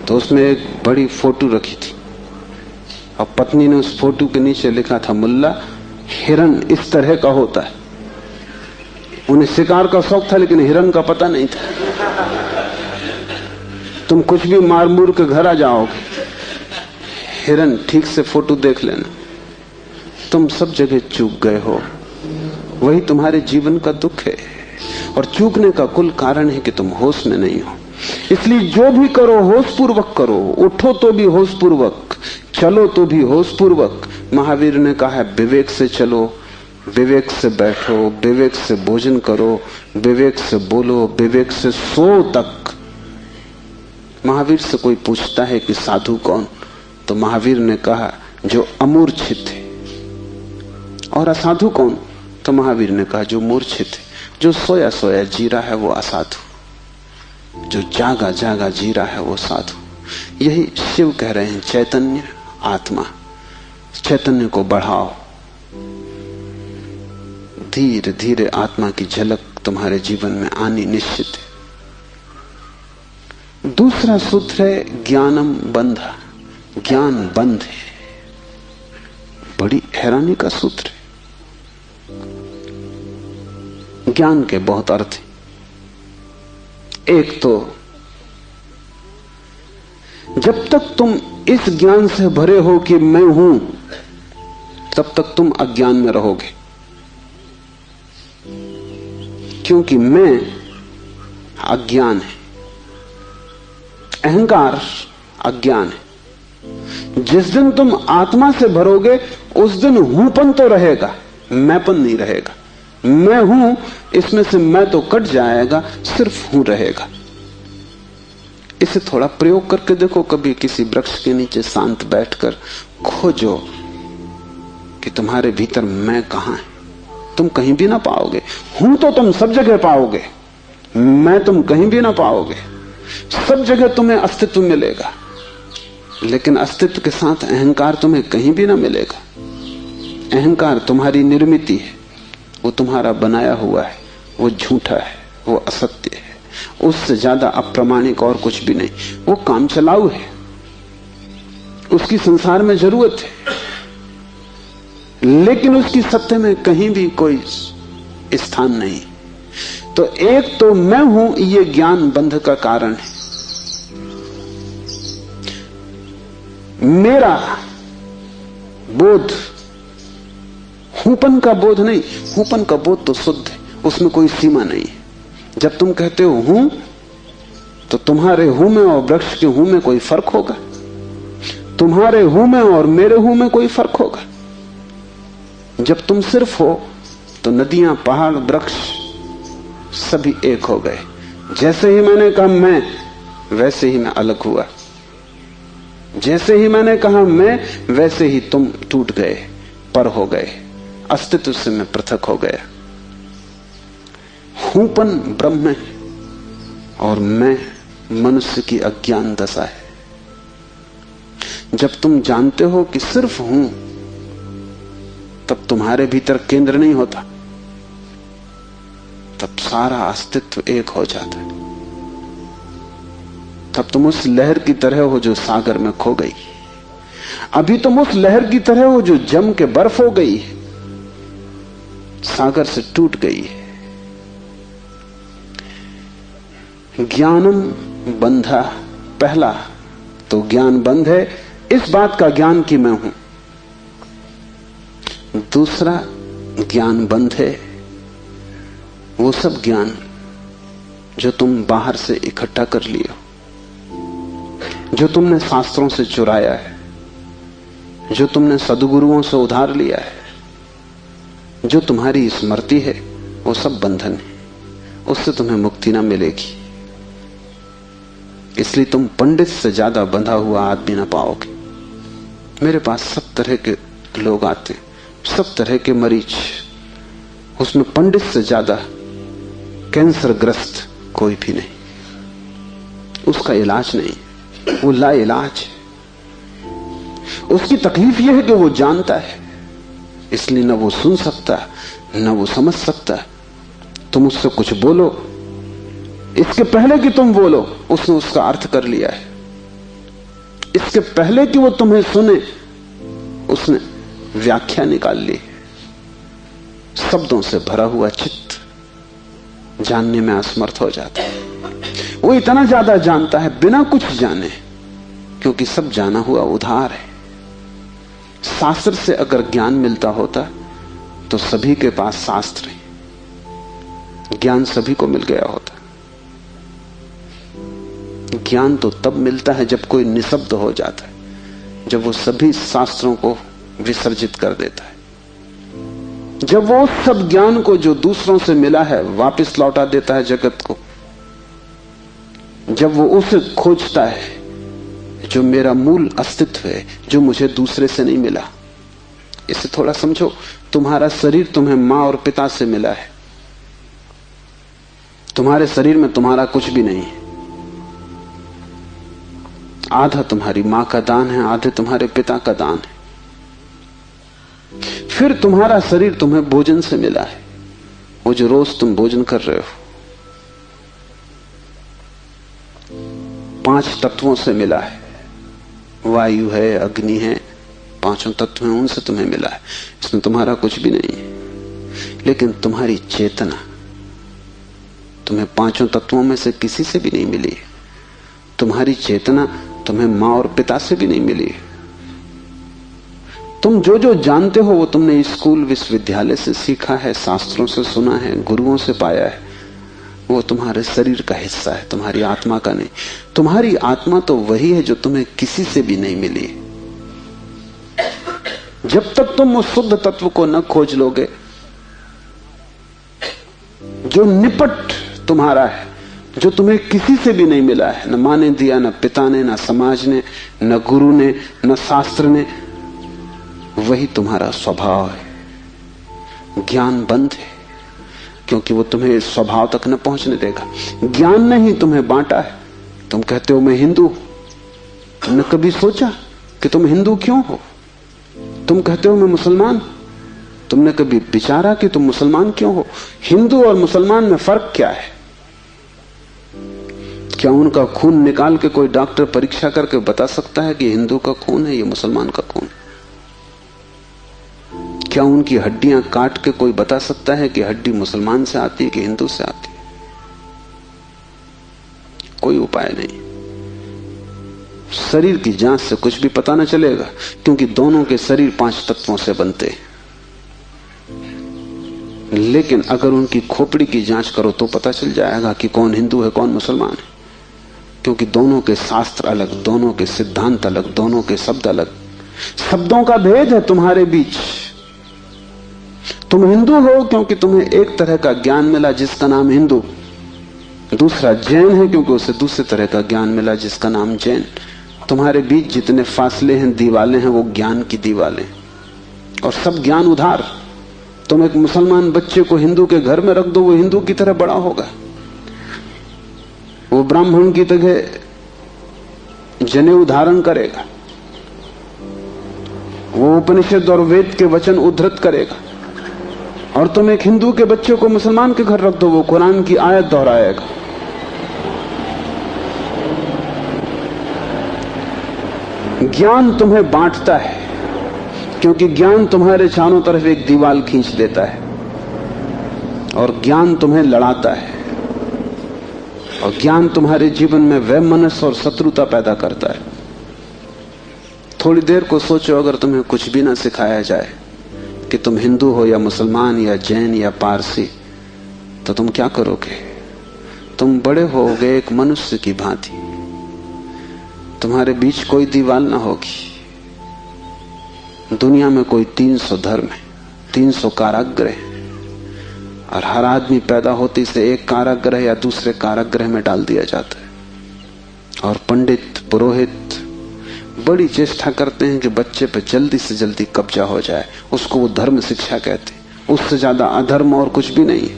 Speaker 2: तो उसमें एक बड़ी फोटो रखी थी और पत्नी ने उस फोटो के नीचे लिखा था, मुल्ला, हिरन इस तरह का होता है। उन्हें शिकार का शौक था लेकिन हिरन का पता नहीं था। तुम कुछ भी मार मूर के घर आ जाओगे, हिरन ठीक से फोटो देख लेना। तुम सब जगह चूक गए हो, वही तुम्हारे जीवन का दुख है। और चूकने का कुल कारण है कि तुम होश में नहीं हो। इसलिए जो भी करो होश पूर्वक करो। उठो तो भी होश पूर्वक, चलो तो भी होश पूर्वक। महावीर ने कहा है विवेक से चलो, विवेक से बैठो, विवेक से भोजन करो, विवेक से बोलो, विवेक से सो तक। महावीर से कोई पूछता है कि साधु कौन, तो महावीर ने कहा जो अमूर्छित है। और असाधु कौन, तो महावीर ने कहा जो मूर्छित है, जो सोया सोया जी रहा है वो असाधु, जो जागा जागा जी रहा है वो साधु। यही शिव कह रहे हैं, चैतन्य आत्मा। चैतन्य को बढ़ाओ, धीरे धीरे आत्मा की झलक तुम्हारे जीवन में आनी निश्चित है। दूसरा सूत्र है ज्ञानम बंधा। ज्ञान बंध है। बड़ी हैरानी का सूत्र है। ज्ञान के बहुत अर्थ हैं। एक तो जब तक तुम इस ज्ञान से भरे हो कि मैं हूं, तब तक तुम अज्ञान में रहोगे, क्योंकि मैं अज्ञान है, अहंकार अज्ञान है। जिस दिन तुम आत्मा से भरोगे उस दिन हूंपन तो रहेगा, मैंपन नहीं रहेगा। मैं हूं, इसमें से मैं तो कट जाएगा, सिर्फ हूं रहेगा। इसे थोड़ा प्रयोग करके देखो। कभी किसी वृक्ष के नीचे शांत बैठकर खोजो कि तुम्हारे भीतर मैं कहां है। तुम कहीं भी ना पाओगे। हूं तो तुम सब जगह पाओगे, मैं तुम कहीं भी ना पाओगे। सब जगह तुम्हें अस्तित्व मिलेगा, लेकिन अस्तित्व के साथ अहंकार तुम्हें कहीं भी ना मिलेगा। अहंकार तुम्हारी निर्मिति है, वो तुम्हारा बनाया हुआ है, वो झूठा है, वो असत्य है, उससे ज्यादा अप्रामाणिक और कुछ भी नहीं। वो काम चलाऊ है, उसकी संसार में जरूरत है, लेकिन उसकी सत्य में कहीं भी कोई स्थान नहीं। तो एक तो मैं हूं, ये ज्ञान बंध का कारण है। मेरा बोध हूंपन का बोध नहीं। हूंपन का बोध तो शुद्ध है, उसमें कोई सीमा नहीं है। जब तुम कहते हो हूं, तो तुम्हारे हूं में और वृक्ष के हूं में कोई फर्क होगा? तुम्हारे हूं में और मेरे हूं में कोई फर्क होगा? जब तुम सिर्फ हो तो नदियां, पहाड़, वृक्ष सभी एक हो गए। जैसे ही मैंने कहा मैं, वैसे ही मैं अलग हुआ। जैसे ही मैंने कहा मैं, वैसे ही तुम टूट गए, पर हो गए, अस्तित्व से मैं पृथक हो गया। हूंपन ब्रह्म है और मैं मनुष्य की अज्ञान दशा है। जब तुम जानते हो कि सिर्फ हूं, तब तुम्हारे भीतर केंद्र नहीं होता, तब सारा अस्तित्व एक हो जाता है। तब तुम उस लहर की तरह हो जो सागर में खो गई। अभी तुम उस लहर की तरह हो जो जम के बर्फ हो गई है, सागर से टूट गई है। ज्ञानम बंधा, पहला तो ज्ञान बंध है इस बात का ज्ञान कि मैं हूं। दूसरा ज्ञान बंध है वो सब ज्ञान जो तुम बाहर से इकट्ठा कर लिए हो, जो तुमने शास्त्रों से चुराया है, जो तुमने सद्गुरुओं से उधार लिया है, जो तुम्हारी स्मृति है, वो सब बंधन है। उससे तुम्हें मुक्ति ना मिलेगी। इसलिए तुम पंडित से ज्यादा बंधा हुआ आदमी ना पाओगे। मेरे पास सब तरह के लोग आते, सब तरह के मरीज, उसमें पंडित से ज्यादा कैंसर ग्रस्त कोई भी नहीं। उसका इलाज नहीं, वो ला इलाज है। उसकी तकलीफ यह है कि वो जानता है, इसलिए न वो सुन सकता न वो समझ सकता। तुम उससे कुछ बोलो, इसके पहले कि तुम बोलो उसने उसका अर्थ कर लिया है। इसके पहले कि वो तुम्हें सुने उसने व्याख्या निकाल ली। शब्दों से भरा हुआ चित्त जानने में असमर्थ हो जाता है। वो इतना ज्यादा जानता है बिना कुछ जाने, क्योंकि सब जाना हुआ उधार है। शास्त्र से अगर ज्ञान मिलता होता तो सभी के पास शास्त्र है, ज्ञान सभी को मिल गया होता। ज्ञान तो तब मिलता है जब कोई निशब्द हो जाता है, जब वो सभी शास्त्रों को विसर्जित कर देता है, जब वो उस सब ज्ञान को जो दूसरों से मिला है वापस लौटा देता है जगत को, जब वो उसे खोजता है जो मेरा मूल अस्तित्व है, जो मुझे दूसरे से नहीं मिला। इसे थोड़ा समझो, तुम्हारा शरीर तुम्हें मां और पिता से मिला है। तुम्हारे शरीर में तुम्हारा कुछ भी नहीं है। आधा तुम्हारी मां का दान है, आधे तुम्हारे पिता का दान है। फिर तुम्हारा शरीर तुम्हें भोजन से मिला है, वो जो रोज तुम भोजन कर रहे हो। 5 तत्वों से मिला है, वायु है, अग्नि है, 5 तत्व हैं, उनसे तुम्हें मिला है। इसमें तुम्हारा कुछ भी नहीं है। लेकिन तुम्हारी चेतना तुम्हें 5 तत्वों में से किसी से भी नहीं मिली। तुम्हारी चेतना तुम्हें मां और पिता से भी नहीं मिली। तुम जो जो जानते हो वो तुमने स्कूल विश्वविद्यालय से सीखा है, शास्त्रों से सुना है, गुरुओं से पाया है। वो तुम्हारे शरीर का हिस्सा है, तुम्हारी आत्मा का नहीं। तुम्हारी आत्मा तो वही है जो तुम्हें किसी से भी नहीं मिली। जब तक तुम उस शुद्ध तत्व को न खोज लोगे जो निपट तुम्हारा है, जो तुम्हें किसी से भी नहीं मिला है, न मां ने दिया, न पिता ने, न समाज ने, न गुरु ने, न शास्त्र ने, वही तुम्हारा स्वभाव है। ज्ञान बंद है क्योंकि वो तुम्हें इस स्वभाव तक न पहुंचने देगा। ज्ञान ने ही तुम्हें बांटा है। तुम कहते हो मैं हिंदू, तुमने कभी सोचा कि तुम हिंदू क्यों हो? तुम कहते हो मैं मुसलमान, तुमने कभी विचारा कि तुम मुसलमान क्यों हो? हिंदू और मुसलमान में फर्क क्या है? क्या उनका खून निकाल के कोई डॉक्टर परीक्षा करके बता सकता है कि हिंदू का खून है, ये मुसलमान का खून? क्या उनकी हड्डियां काट के कोई बता सकता है कि हड्डी मुसलमान से आती है कि हिंदू से आती है? कोई उपाय नहीं। शरीर की जांच से कुछ भी पता न चलेगा, क्योंकि दोनों के शरीर 5 तत्वों से बनते हैं। लेकिन अगर उनकी खोपड़ी की जांच करो तो पता चल जाएगा कि कौन हिंदू है कौन मुसलमान है, क्योंकि दोनों के शास्त्र अलग, दोनों के सिद्धांत अलग, दोनों के शब्द अलग। शब्दों का भेद है तुम्हारे बीच। तुम हिंदू हो क्योंकि तुम्हें एक तरह का ज्ञान मिला जिसका नाम हिंदू, दूसरा जैन है क्योंकि उसे दूसरे तरह का ज्ञान मिला जिसका नाम जैन। तुम्हारे बीच जितने फासले हैं, दीवालें हैं, वो ज्ञान की दीवालें, और सब ज्ञान उधार। तुम एक मुसलमान बच्चे को हिंदू के घर में रख दो, वो हिंदू की तरह बड़ा होगा। वो ब्राह्मण की तरह जनेऊ धारण करेगा, वो उपनिषद और वेद के वचन उद्धृत करेगा। और तुम एक हिंदू के बच्चे को मुसलमान के घर रख दो, वो कुरान की आयत दोहराएगा। ज्ञान तुम्हें बांटता है, क्योंकि ज्ञान तुम्हारे चारों तरफ एक दीवार खींच देता है, और ज्ञान तुम्हें लड़ाता है, और ज्ञान तुम्हारे जीवन में वैमनस्य और शत्रुता पैदा करता है। थोड़ी देर को सोचो, अगर तुम्हें कुछ भी ना सिखाया जाए कि तुम हिंदू हो या मुसलमान या जैन या पारसी, तो तुम क्या करोगे? तुम बड़े होगे एक मनुष्य की भांति, तुम्हारे बीच कोई दीवार ना होगी। दुनिया में कोई 300 धर्म है, 300 कारागृह, और हर आदमी पैदा होते से एक कारागृह या दूसरे कारागृह में डाल दिया जाता है। और पंडित पुरोहित बड़ी चेष्टा करते हैं कि बच्चे पे जल्दी से जल्दी कब्जा हो जाए, उसको वो धर्म शिक्षा कहते हैं। उससे ज्यादा अधर्म और कुछ भी नहीं है,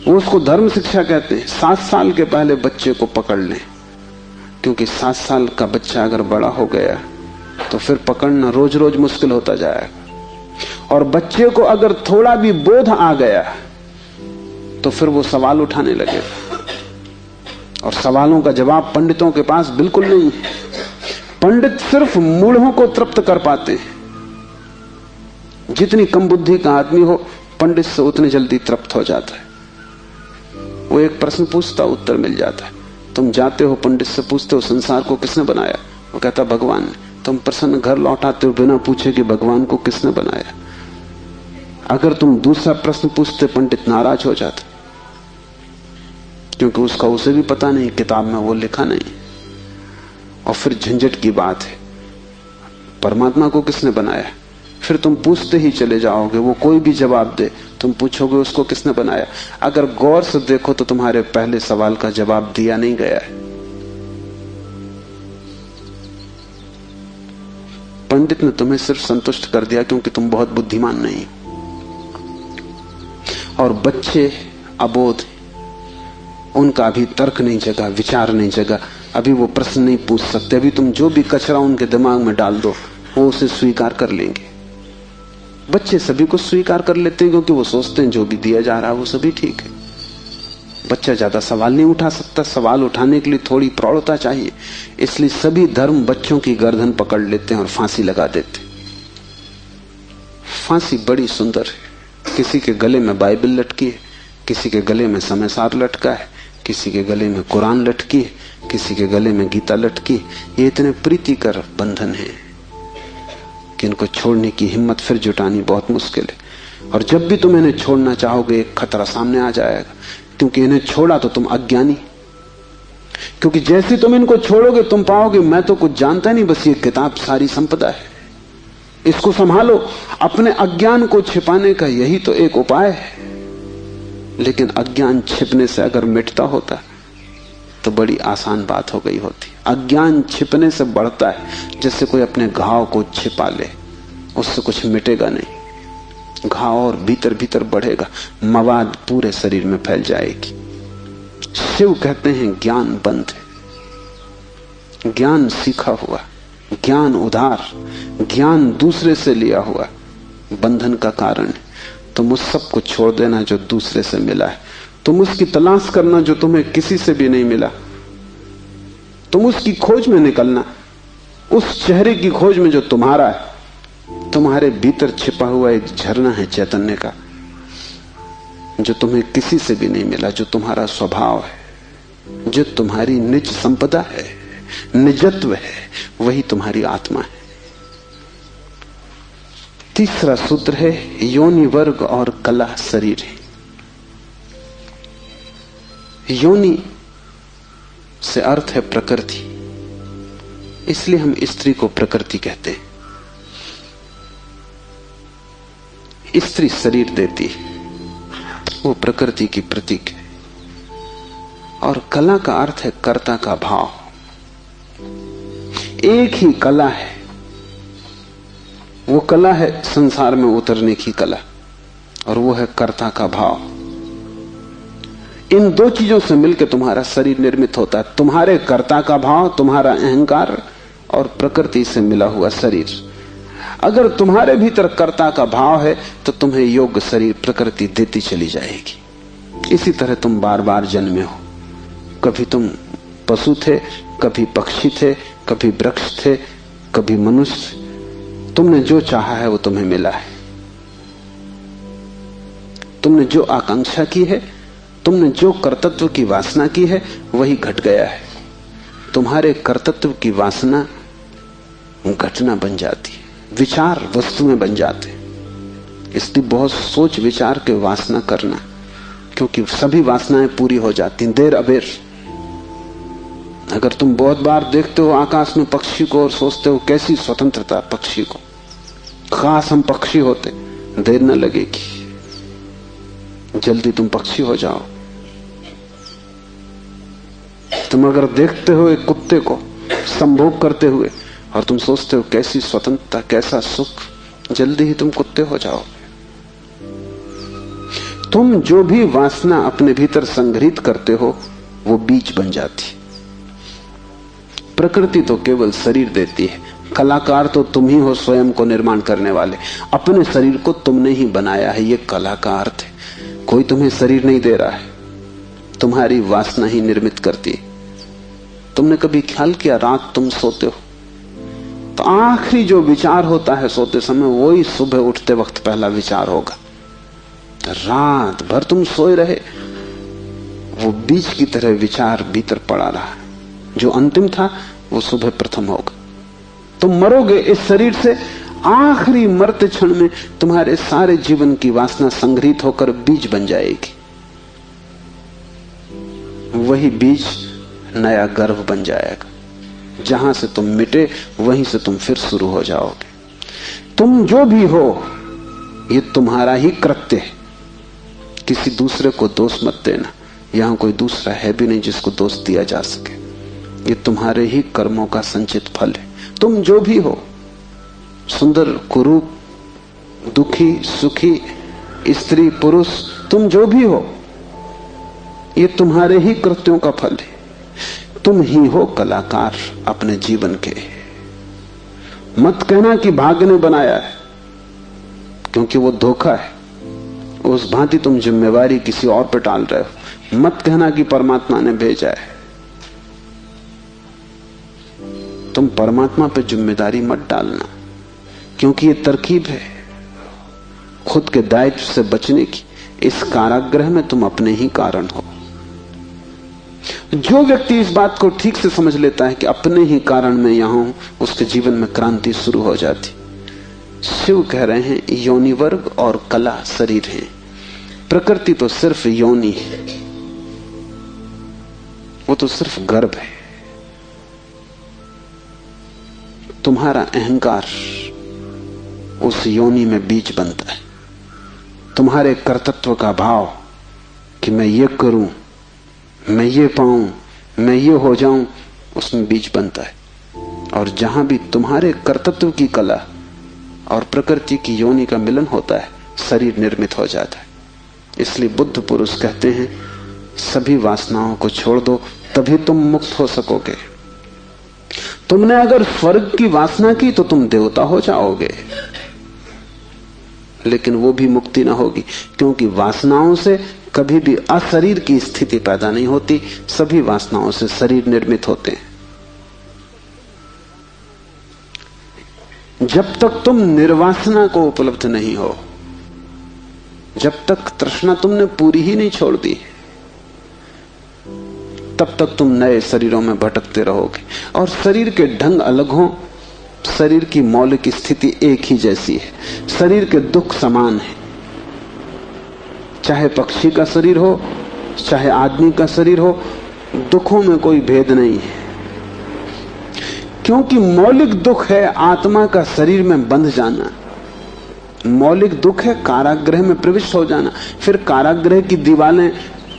Speaker 2: वो उसको धर्म शिक्षा कहते हैं। 7 साल के पहले बच्चे को पकड़ लें, क्योंकि 7 साल का बच्चा अगर बड़ा हो गया तो फिर पकड़ना रोज रोज मुश्किल होता जाएगा। और बच्चे को अगर थोड़ा भी बोध आ गया तो फिर वो सवाल उठाने लगेगा, और सवालों का जवाब पंडितों के पास बिल्कुल नहीं है। पंडित सिर्फ मूढ़ों को तृप्त कर पाते हैं। जितनी कम बुद्धि का आदमी हो, पंडित से उतनी जल्दी तृप्त हो जाता है। वो एक प्रश्न पूछता, उत्तर मिल जाता है। तुम जाते हो पंडित से पूछते हो संसार को किसने बनाया, वो कहता भगवान ने। तुम प्रसन्न घर लौटाते हो बिना पूछे कि भगवान को किसने बनाया। अगर तुम दूसरा प्रश्न पूछते, पंडित नाराज हो जाता, क्योंकि उसका उसे भी पता नहीं, किताब में वो लिखा नहीं। और फिर झंझट की बात है, परमात्मा को किसने बनाया। फिर तुम पूछते ही चले जाओगे, वो कोई भी जवाब दे, तुम पूछोगे उसको किसने बनाया। अगर गौर से देखो तो तुम्हारे पहले सवाल का जवाब दिया नहीं गया है। पंडित ने तुम्हें सिर्फ संतुष्ट कर दिया क्योंकि तुम बहुत बुद्धिमान नहीं। और बच्चे अबोध, उनका अभी तर्क नहीं जगा, विचार नहीं जगा, अभी वो प्रश्न नहीं पूछ सकते। अभी तुम जो भी कचरा उनके दिमाग में डाल दो, वो उसे स्वीकार कर लेंगे। बच्चे सभी को स्वीकार कर लेते हैं, क्योंकि वो सोचते हैं जो भी दिया जा रहा है वो सभी ठीक है। बच्चा ज्यादा सवाल नहीं उठा सकता, सवाल उठाने के लिए थोड़ी प्रौढ़ता चाहिए। इसलिए सभी धर्म बच्चों की गर्दन पकड़ लेते हैं और फांसी लगा देते। फांसी बड़ी सुंदर है। किसी के गले में बाइबल लटकी है, किसी के गले में समयसार लटका है, किसी के गले में कुरान लटकी है, किसी के गले में गीता लटकी। ये इतने प्रीतिकर बंधन है कि इनको छोड़ने की हिम्मत फिर जुटानी बहुत मुश्किल है। और जब भी तुम इन्हें छोड़ना चाहोगे, एक खतरा सामने आ जाएगा, क्योंकि इन्हें छोड़ा तो तुम अज्ञानी। क्योंकि जैसे तुम इनको छोड़ोगे, तुम पाओगे मैं तो कुछ जानता नहीं, बस ये किताब सारी संपदा है, इसको संभालो। अपने अज्ञान को छिपाने का यही तो एक उपाय है। लेकिन अज्ञान छिपने से अगर मिटता होता तो बड़ी आसान बात हो गई होती। अज्ञान छिपने से बढ़ता है, जैसे कोई अपने घाव को छिपा ले, उससे कुछ मिटेगा नहीं, घाव और भीतर भीतर बढ़ेगा, मवाद पूरे शरीर में फैल जाएगी। शिव कहते हैं ज्ञान बंद है, ज्ञान सीखा हुआ, ज्ञान उधार, ज्ञान दूसरे से लिया हुआ बंधन का कारण है। तुम उस सब को छोड़ देना जो दूसरे से मिला है, तुम उसकी तलाश करना जो तुम्हें किसी से भी नहीं मिला, तुम उसकी खोज में निकलना, उस चेहरे की खोज में जो तुम्हारा है। तुम्हारे भीतर छिपा हुआ एक झरना है चैतन्य का, जो तुम्हें किसी से भी नहीं मिला, जो तुम्हारा स्वभाव है, जो तुम्हारी निज संपदा है, निजत्व है, वही तुम्हारी आत्मा है। तीसरा सूत्र है योनि वर्ग और कला शरीर है। योनि से अर्थ है प्रकृति, इसलिए हम स्त्री को प्रकृति कहते हैं। स्त्री शरीर देती है, वो प्रकृति की प्रतीक है। और कला का अर्थ है कर्ता का भाव। एक ही कला है, वो कला है संसार में उतरने की कला। और वो है कर्ता का भाव। इन दो चीजों से मिलकर तुम्हारा शरीर निर्मित होता है। तुम्हारे कर्ता का भाव, तुम्हारा अहंकार, और प्रकृति से मिला हुआ शरीर। अगर तुम्हारे भीतर कर्ता का भाव है तो तुम्हें योग्य शरीर प्रकृति देती चली जाएगी। इसी तरह तुम बार बार जन्मे हो। कभी तुम पशु थे, कभी पक्षी थे, कभी वृक्ष थे, कभी मनुष्य। तुमने जो चाहा है वो तुम्हें मिला है। तुमने जो आकांक्षा की है, तुमने जो कर्तृत्व की वासना की है, वही घट गया है। तुम्हारे कर्तृत्व की वासना घटना बन जाती है, विचार वस्तुएं बन जाते हैं। इसलिए बहुत सोच विचार के वासना करना, क्योंकि सभी वासनाएं पूरी हो जाती हैं देर अबेर। अगर तुम बहुत बार देखते हो आकाश में पक्षी को और सोचते हो कैसी स्वतंत्रता पक्षी को, खास हम पक्षी होते, देर न लगेगी, जल्दी तुम पक्षी हो जाओ। तुम अगर देखते हो एक कुत्ते को संभोग करते हुए और तुम सोचते हो कैसी स्वतंत्रता, कैसा सुख, जल्दी ही तुम कुत्ते हो जाओ। तुम जो भी वासना अपने भीतर संग्रहित करते हो वो बीज बन जाती। प्रकृति तो केवल शरीर देती है, कलाकार तो तुम ही हो, स्वयं को निर्माण करने वाले। अपने शरीर को तुमने ही बनाया है, ये कला का अर्थ है। कोई तुम्हें शरीर नहीं दे रहा है, तुम्हारी वासना ही निर्मित करती है। तुमने कभी ख्याल किया, रात तुम सोते हो तो आखिरी जो विचार होता है सोते समय, वही सुबह उठते वक्त पहला विचार होगा। रात भर तुम सोए रहे, वो बीज की तरह विचार भीतर पड़ा रहा, जो अंतिम था वो सुबह प्रथम होगा। तुम मरोगे इस शरीर से, आखिरी मरते क्षण में तुम्हारे सारे जीवन की वासना संग्रहित होकर बीज बन जाएगी। वही बीज नया गर्भ बन जाएगा। जहां से तुम मिटे वहीं से तुम फिर शुरू हो जाओगे। तुम जो भी हो ये तुम्हारा ही कृत्य है, किसी दूसरे को दोष मत देना। यहां कोई दूसरा है भी नहीं जिसको दोष दिया जा सके। ये तुम्हारे ही कर्मों का संचित फल है। तुम जो भी हो, सुंदर कुरूप, दुखी सुखी, स्त्री पुरुष, तुम जो भी हो, ये तुम्हारे ही कृत्यों का फल है। तुम ही हो कलाकार अपने जीवन के। मत कहना कि भाग्य ने बनाया है, क्योंकि वो धोखा है। उस भांति तुम जिम्मेवारी किसी और पर टाल रहे हो। मत कहना कि परमात्मा ने भेजा है। तुम परमात्मा पर जिम्मेदारी मत डालना, क्योंकि ये तरकीब है खुद के दायित्व से बचने की। इस कारागृह में तुम अपने ही कारण हो। जो व्यक्ति इस बात को ठीक से समझ लेता है कि अपने ही कारण में यहां हूं, उसके जीवन में क्रांति शुरू हो जाती। शिव कह रहे हैं योनि वर्ग और कला शरीर है। प्रकृति तो सिर्फ योनि है, वो तो सिर्फ गर्भ है। तुम्हारा अहंकार उस योनि में बीज बनता है। तुम्हारे कर्तृत्व का भाव कि मैं ये करूं, मैं ये पाऊं, मैं ये हो जाऊं, उसमें बीज बनता है। और जहां भी तुम्हारे कर्तृत्व की कला और प्रकृति की योनि का मिलन होता है, शरीर निर्मित हो जाता है। इसलिए बुद्ध पुरुष कहते हैं सभी वासनाओं को छोड़ दो, तभी तुम मुक्त हो सकोगे। तुमने अगर स्वर्ग की वासना की तो तुम देवता हो जाओगे, लेकिन वो भी मुक्ति ना होगी, क्योंकि वासनाओं से कभी भी अशरीर की स्थिति पैदा नहीं होती। सभी वासनाओं से शरीर निर्मित होते हैं। जब तक तुम निर्वासना को उपलब्ध नहीं हो, जब तक तृष्णा तुमने पूरी ही नहीं छोड़ दी, तब तक तुम नए शरीरों में भटकते रहोगे। और शरीर के ढंग अलग हों, शरीर की मौलिक स्थिति एक ही जैसी है। शरीर के दुख समान है, चाहे पक्षी का शरीर हो चाहे आदमी का शरीर हो, दुखों में कोई भेद नहीं है। क्योंकि मौलिक दुख है आत्मा का शरीर में बंध जाना। मौलिक दुख है कारागृह में प्रविष्ट हो जाना। फिर कारागृह की दीवारें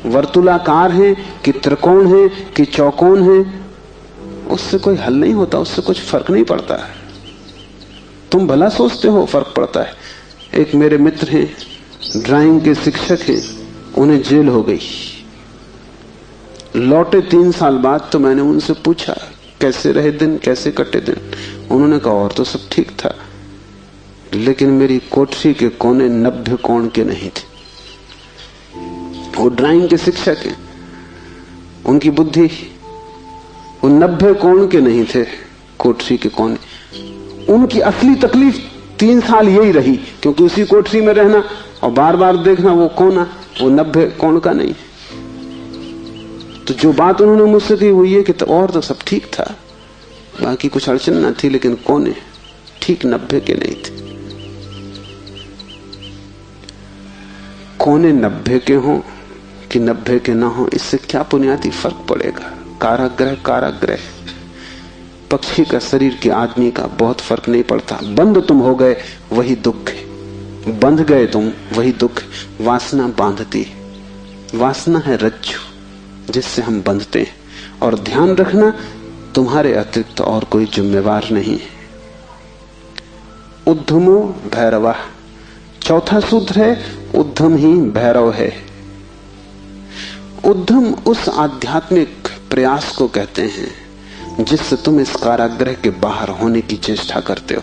Speaker 2: वर्तुलाकार हैं कि त्रिकोण हैं कि चौकोन हैं, उससे कोई हल नहीं होता, उससे कुछ फर्क नहीं पड़ता है। तुम भला सोचते हो फर्क पड़ता है। एक मेरे मित्र हैं, ड्राइंग के शिक्षक हैं, उन्हें जेल हो गई। लौटे 3 साल बाद तो मैंने उनसे पूछा कैसे रहे दिन, कैसे कटे दिन। उन्होंने कहा और तो सब ठीक था, लेकिन मेरी कोठरी के कोने 90 कोण के नहीं थे। वो ड्राइंग के शिक्षक हैं, उनकी बुद्धि वो 90 कोण के नहीं थे कोठरी के कोने। उनकी असली तकलीफ 3 साल यही रही, क्योंकि उसी कोठरी में रहना और बार बार देखना वो कोना वो 90 कोण का नहीं। तो जो बात उन्होंने मुझसे की वो ये कि तो और तो सब ठीक था, बाकी कुछ अड़चन ना थी, लेकिन कोने ठीक 90 के नहीं थे। कोने 90 के हों कि 90 के ना हो, इससे क्या बुनियादी फर्क पड़ेगा। कारागृह कारागृह, पक्षी का शरीर के आदमी का बहुत फर्क नहीं पड़ता। बंद तुम हो गए वही दुख है, बंध गए तुम वही दुख। वासना बांधती, वासना है रज्जु जिससे हम बंधते हैं। और ध्यान रखना, तुम्हारे अतिरिक्त और कोई जिम्मेवार नहीं है। उद्यमो भैरवा, चौथा सूत्र है उद्यम ही भैरव है। उद्यम उस आध्यात्मिक प्रयास को कहते हैं जिससे तुम इस कारागृह के बाहर होने की चेष्टा करते हो।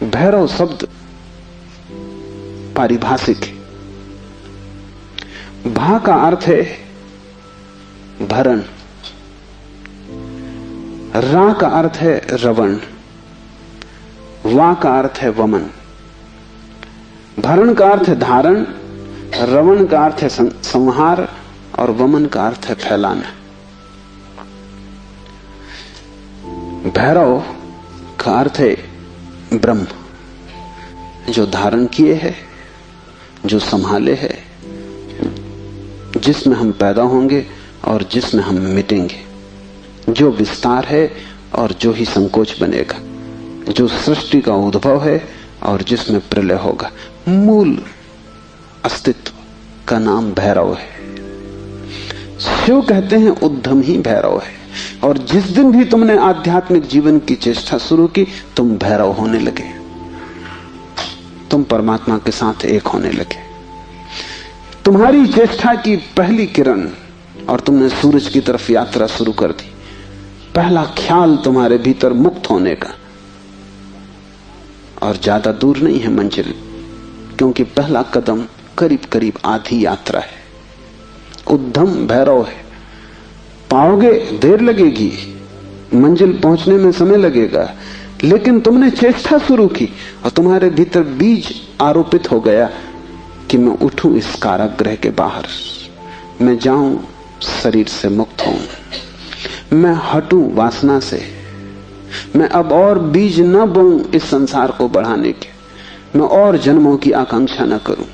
Speaker 2: भैरव शब्द पारिभाषिक है। भा का अर्थ है भरण, रा का अर्थ है रवण, वा का अर्थ है वमन। भरण का अर्थ है धारण, रवण का अर्थ है संहार और वमन का अर्थ है फैलाना। भैरव का अर्थ है ब्रह्म, जो धारण किए है, जो संभाले है, जिसमें हम पैदा होंगे और जिसमें हम मिटेंगे, जो विस्तार है और जो ही संकोच बनेगा, जो सृष्टि का उद्भव है और जिसमें प्रलय होगा। मूल अस्तित्व का नाम भैरव है। शिव कहते हैं उद्यम ही भैरव है। और जिस दिन भी तुमने आध्यात्मिक जीवन की चेष्टा शुरू की, तुम भैरव होने लगे, तुम परमात्मा के साथ एक होने लगे। तुम्हारी चेष्टा की पहली किरण और तुमने सूरज की तरफ यात्रा शुरू कर दी। पहला ख्याल तुम्हारे भीतर मुक्त होने का, और ज्यादा दूर नहीं है मंजिल, क्योंकि पहला कदम करीब करीब आधी यात्रा है। उद्यम भैरव है। पाओगे देर लगेगी, मंजिल पहुंचने में समय लगेगा, लेकिन तुमने चेष्टा शुरू की और तुम्हारे भीतर बीज आरोपित हो गया कि मैं उठूं इस कारागृह के बाहर, मैं जाऊं शरीर से मुक्त हूं, मैं हटूं वासना से, मैं अब और बीज न बोऊं इस संसार को बढ़ाने के, मैं और जन्मों की आकांक्षा न करूं।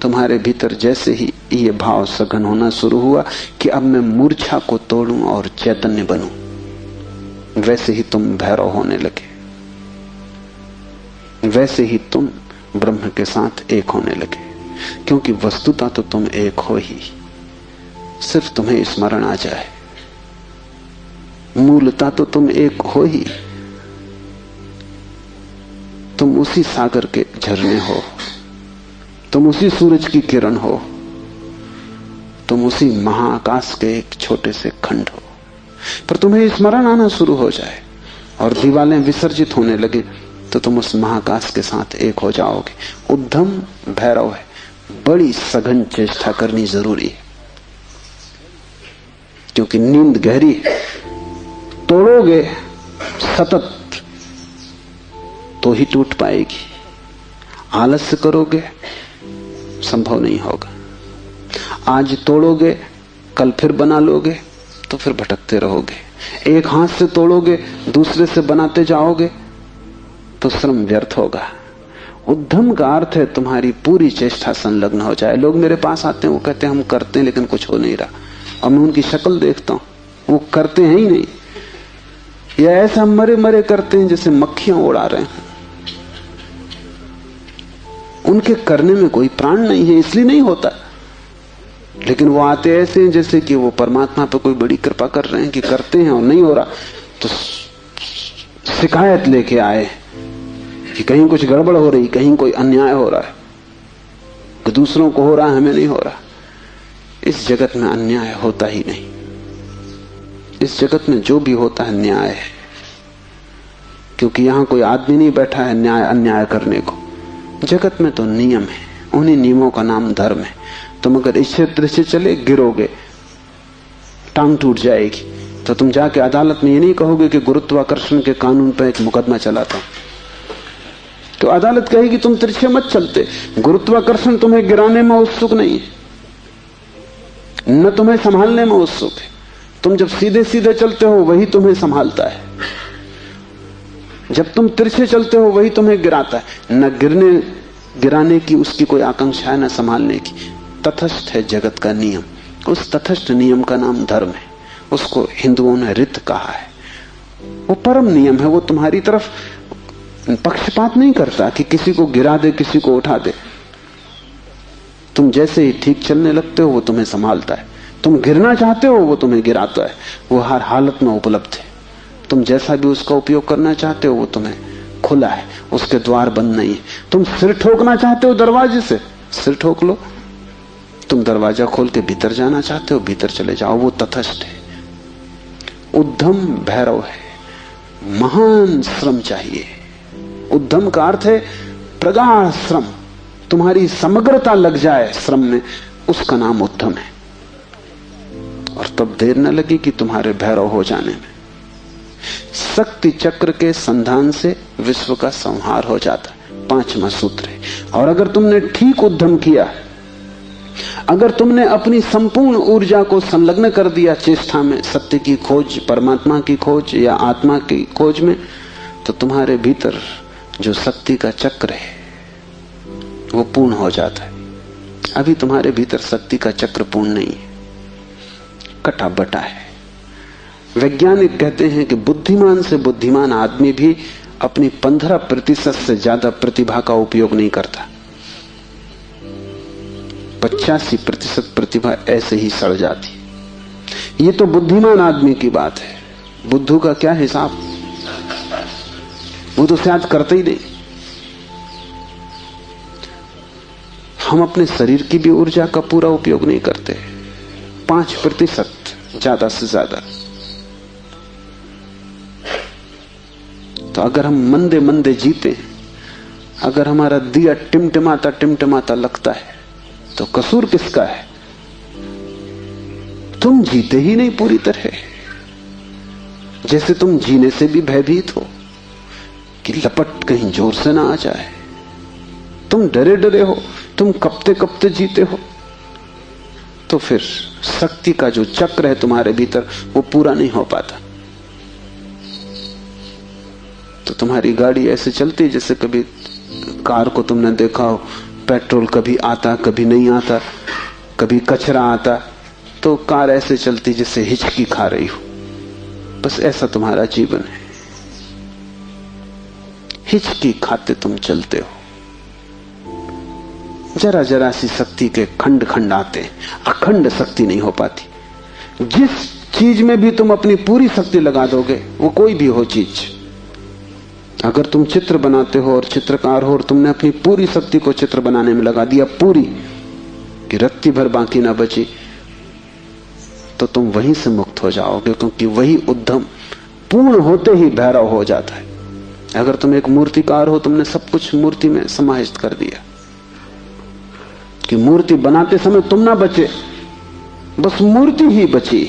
Speaker 2: तुम्हारे भीतर जैसे ही ये भाव सघन होना शुरू हुआ कि अब मैं मूर्छा को तोड़ूं और चैतन्य बनूं, वैसे ही तुम भैरव होने लगे, वैसे ही तुम ब्रह्म के साथ एक होने लगे। क्योंकि वस्तुतः तो तुम एक हो ही, सिर्फ तुम्हें स्मरण आ जाए। मूलतः तो तुम एक हो ही, तुम उसी सागर के झरने हो, तुम उसी सूरज की किरण हो, तुम उसी महाआकाश के एक छोटे से खंड हो। पर तुम्हें स्मरण आना शुरू हो जाए और दीवारें विसर्जित होने लगे तो तुम उस महाकाश के साथ एक हो जाओगे। उद्यम भैरव है। बड़ी सघन चेष्टा करनी जरूरी है, क्योंकि नींद गहरी है। तोड़ोगे सतत तो ही टूट पाएगी, आलस्य करोगे संभव नहीं होगा। आज तोड़ोगे कल फिर बना लोगे तो फिर भटकते रहोगे। एक हाथ से तोड़ोगे दूसरे से बनाते जाओगे तो श्रम व्यर्थ होगा। उद्यम का अर्थ है तुम्हारी पूरी चेष्टा संलग्न हो जाए। लोग मेरे पास आते हैं, वो कहते हैं हम करते हैं लेकिन कुछ हो नहीं रहा, और मैं उनकी शक्ल देखता हूं, वो करते हैं ही नहीं, या ऐसा मरे मरे करते हैं जैसे मक्खियां उड़ा रहे हैं। उनके करने में कोई प्राण नहीं है, इसलिए नहीं होता। लेकिन वो आते ऐसे हैं जैसे कि वो परमात्मा पर कोई बड़ी कृपा कर रहे हैं कि करते हैं और नहीं हो रहा, तो शिकायत लेके आए कि कहीं कुछ गड़बड़ हो रही, कहीं कोई अन्याय हो रहा है, कि दूसरों को हो रहा है, हमें नहीं हो रहा। इस जगत में अन्याय होता ही नहीं। इस जगत में जो भी होता है न्याय है, क्योंकि यहां कोई आदमी नहीं बैठा है न्याय अन्याय करने को। जगत में तो नियम है, उन्हीं नियमों का नाम धर्म है। तुम अगर इच्छे दृश्य चले गिरोगे, टांग टूट जाएगी, तो तुम जाके अदालत में ये नहीं कहोगे कि गुरुत्वाकर्षण के कानून पर एक मुकदमा चलाता हूं। तो अदालत कहेगी तुम तिरछे मत चलते, गुरुत्वाकर्षण तुम्हें गिराने में उत्सुक नहीं है, न तुम्हें संभालने में उत्सुक है। तुम जब सीधे सीधे चलते हो वही तुम्हें संभालता है, जब तुम तिरछे चलते हो वही तुम्हें गिराता है। न गिराने की उसकी कोई आकांक्षा है, न संभालने की। तटस्थ है जगत का नियम। उस तटस्थ नियम का नाम धर्म है। उसको हिंदुओं ने रित कहा है। वो परम नियम है। वो तुम्हारी तरफ पक्षपात नहीं करता कि किसी को गिरा दे, किसी को उठा दे। तुम जैसे ही ठीक चलने लगते हो वो तुम्हें संभालता है। तुम गिरना चाहते हो वो तुम्हें गिराता है। वो हर हालत में उपलब्ध है। तुम जैसा भी उसका उपयोग करना चाहते हो वो तुम्हें खुला है, उसके द्वार बंद नहीं है। तुम सिर ठोकना चाहते हो दरवाजे से, सिर ठोक लो। तुम दरवाजा खोल के भीतर जाना चाहते हो, भीतर चले जाओ। वो तटस्थ है। उद्यम भैरव है। महान श्रम चाहिए। उद्यम का अर्थ है प्रगाढ़ श्रम। तुम्हारी समग्रता लग जाए श्रम में, उसका नाम उद्यम है। और तब देर न लगी कि तुम्हारे भैरव हो जाने में। शक्ति चक्र के संधान से विश्व का संहार हो जाता है, 5वां सूत्र है। और अगर तुमने ठीक उद्यम किया, अगर तुमने अपनी संपूर्ण ऊर्जा को संलग्न कर दिया चेष्टा में, सत्य की खोज, परमात्मा की खोज या आत्मा की खोज में, तो तुम्हारे भीतर जो शक्ति का चक्र है वो पूर्ण हो जाता है। अभी तुम्हारे भीतर शक्ति का चक्र पूर्ण नहीं है, कटा बटा है। वैज्ञानिक कहते हैं कि बुद्धिमान से बुद्धिमान आदमी भी अपनी 15% से ज्यादा प्रतिभा का उपयोग नहीं करता। 85% प्रतिभा ऐसे ही सड़ जाती। ये तो बुद्धिमान आदमी की बात है। बुद्धू का क्या हिसाब, वो तो शायद करते ही नहीं। हम अपने शरीर की भी ऊर्जा का पूरा उपयोग नहीं करते, 5% ज्यादा से ज्यादा। तो अगर हम मंदे मंदे जीते, अगर हमारा दिया टिमटिमाता लगता है, तो कसूर किसका है? तुम जीते ही नहीं पूरी तरह। जैसे तुम जीने से भी भयभीत हो कि लपट कहीं जोर से ना आ जाए। तुम डरे डरे हो, तुम कपते कपते जीते हो। तो फिर शक्ति का जो चक्र है तुम्हारे भीतर वो पूरा नहीं हो पाता। तो तुम्हारी गाड़ी ऐसे चलती जैसे कभी कार को तुमने देखा हो, पेट्रोल कभी आता कभी नहीं आता, कभी कचरा आता, तो कार ऐसे चलती जैसे हिचकी खा रही हो। बस ऐसा तुम्हारा जीवन है, हिचकी खाते तुम चलते हो। जरा जरा सी शक्ति के खंड खंड आते हैं, अखंड शक्ति नहीं हो पाती। जिस चीज में भी तुम अपनी पूरी शक्ति लगा दोगे, वो कोई भी हो चीज, अगर तुम चित्र बनाते हो और चित्रकार हो और तुमने अपनी पूरी शक्ति को चित्र बनाने में लगा दिया, पूरी कि रत्ती भर बाकी ना बची, तो तुम वहीं से मुक्त हो जाओगे, क्योंकि वही उद्यम पूर्ण होते ही भैरव हो जाता है। अगर तुम एक मूर्तिकार हो, तुमने सब कुछ मूर्ति में समाहित कर दिया कि मूर्ति बनाते समय तुम ना बचे, बस मूर्ति ही बची,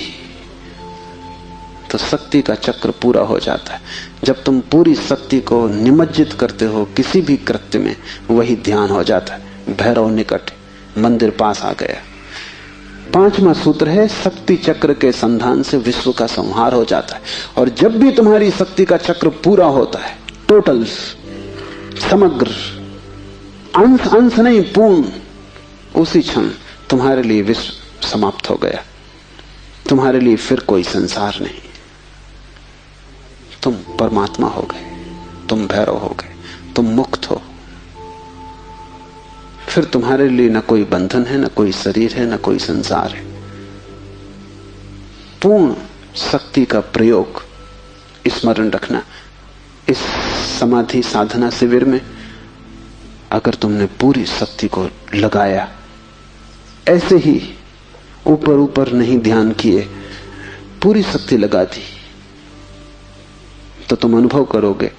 Speaker 2: तो शक्ति का चक्र पूरा हो जाता है। जब तुम पूरी शक्ति को निमज्जित करते हो किसी भी कृत्य में, वही ध्यान हो जाता है। भैरव निकट, मंदिर पास आ गया। 5वां सूत्र है, शक्ति चक्र के संधान से विश्व का संहार हो जाता है। और जब भी तुम्हारी शक्ति का चक्र पूरा होता है, टोटल, समग्र, अंश अंश नहीं, पूर्ण, उसी क्षण तुम्हारे लिए विश्व समाप्त हो गया। तुम्हारे लिए फिर कोई संसार नहीं। तुम परमात्मा हो गए, तुम भैरव हो गए, तुम मुक्त हो। फिर तुम्हारे लिए न कोई बंधन है, न कोई शरीर है, न कोई संसार है। पूर्ण शक्ति का प्रयोग स्मरण रखना। इस समाधि साधना शिविर में अगर तुमने पूरी शक्ति को लगाया, ऐसे ही ऊपर ऊपर नहीं ध्यान किए, पूरी शक्ति लगा दी, तो तुम अनुभव करोगे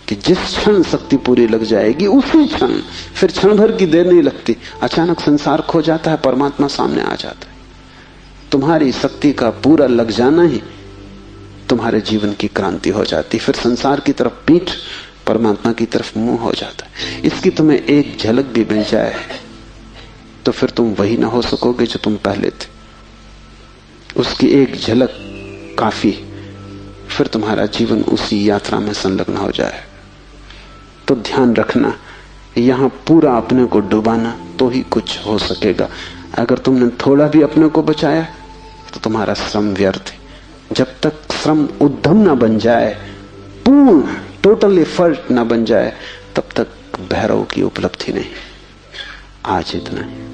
Speaker 2: कि जिस क्षण शक्ति पूरी लग जाएगी उसी क्षण, फिर क्षण भर की देर नहीं लगती, अचानक संसार खो जाता है, परमात्मा सामने आ जाता है। तुम्हारी शक्ति का पूरा लग जाना ही तुम्हारे जीवन की क्रांति हो जाती, फिर संसार की तरफ पीठ, परमात्मा की तरफ मुंह हो जाता है। इसकी तुम्हें एक झलक भी मिल जाए तो फिर तुम वही ना हो सकोगे जो तुम पहले थे। उसकी एक झलक काफी, फिर तुम्हारा जीवन उसी यात्रा में संलग्न हो जाए। तो ध्यान रखना, यहां पूरा अपने को डुबाना तो ही कुछ हो सकेगा। अगर तुमने थोड़ा भी अपने को बचाया तो तुम्हारा श्रम व्यर्थ है। जब तक श्रम उद्यम ना बन जाए, पूर्ण टोटल एफर्ट ना बन जाए, तब तक भैरव की उपलब्धि नहीं। आज इतना ही।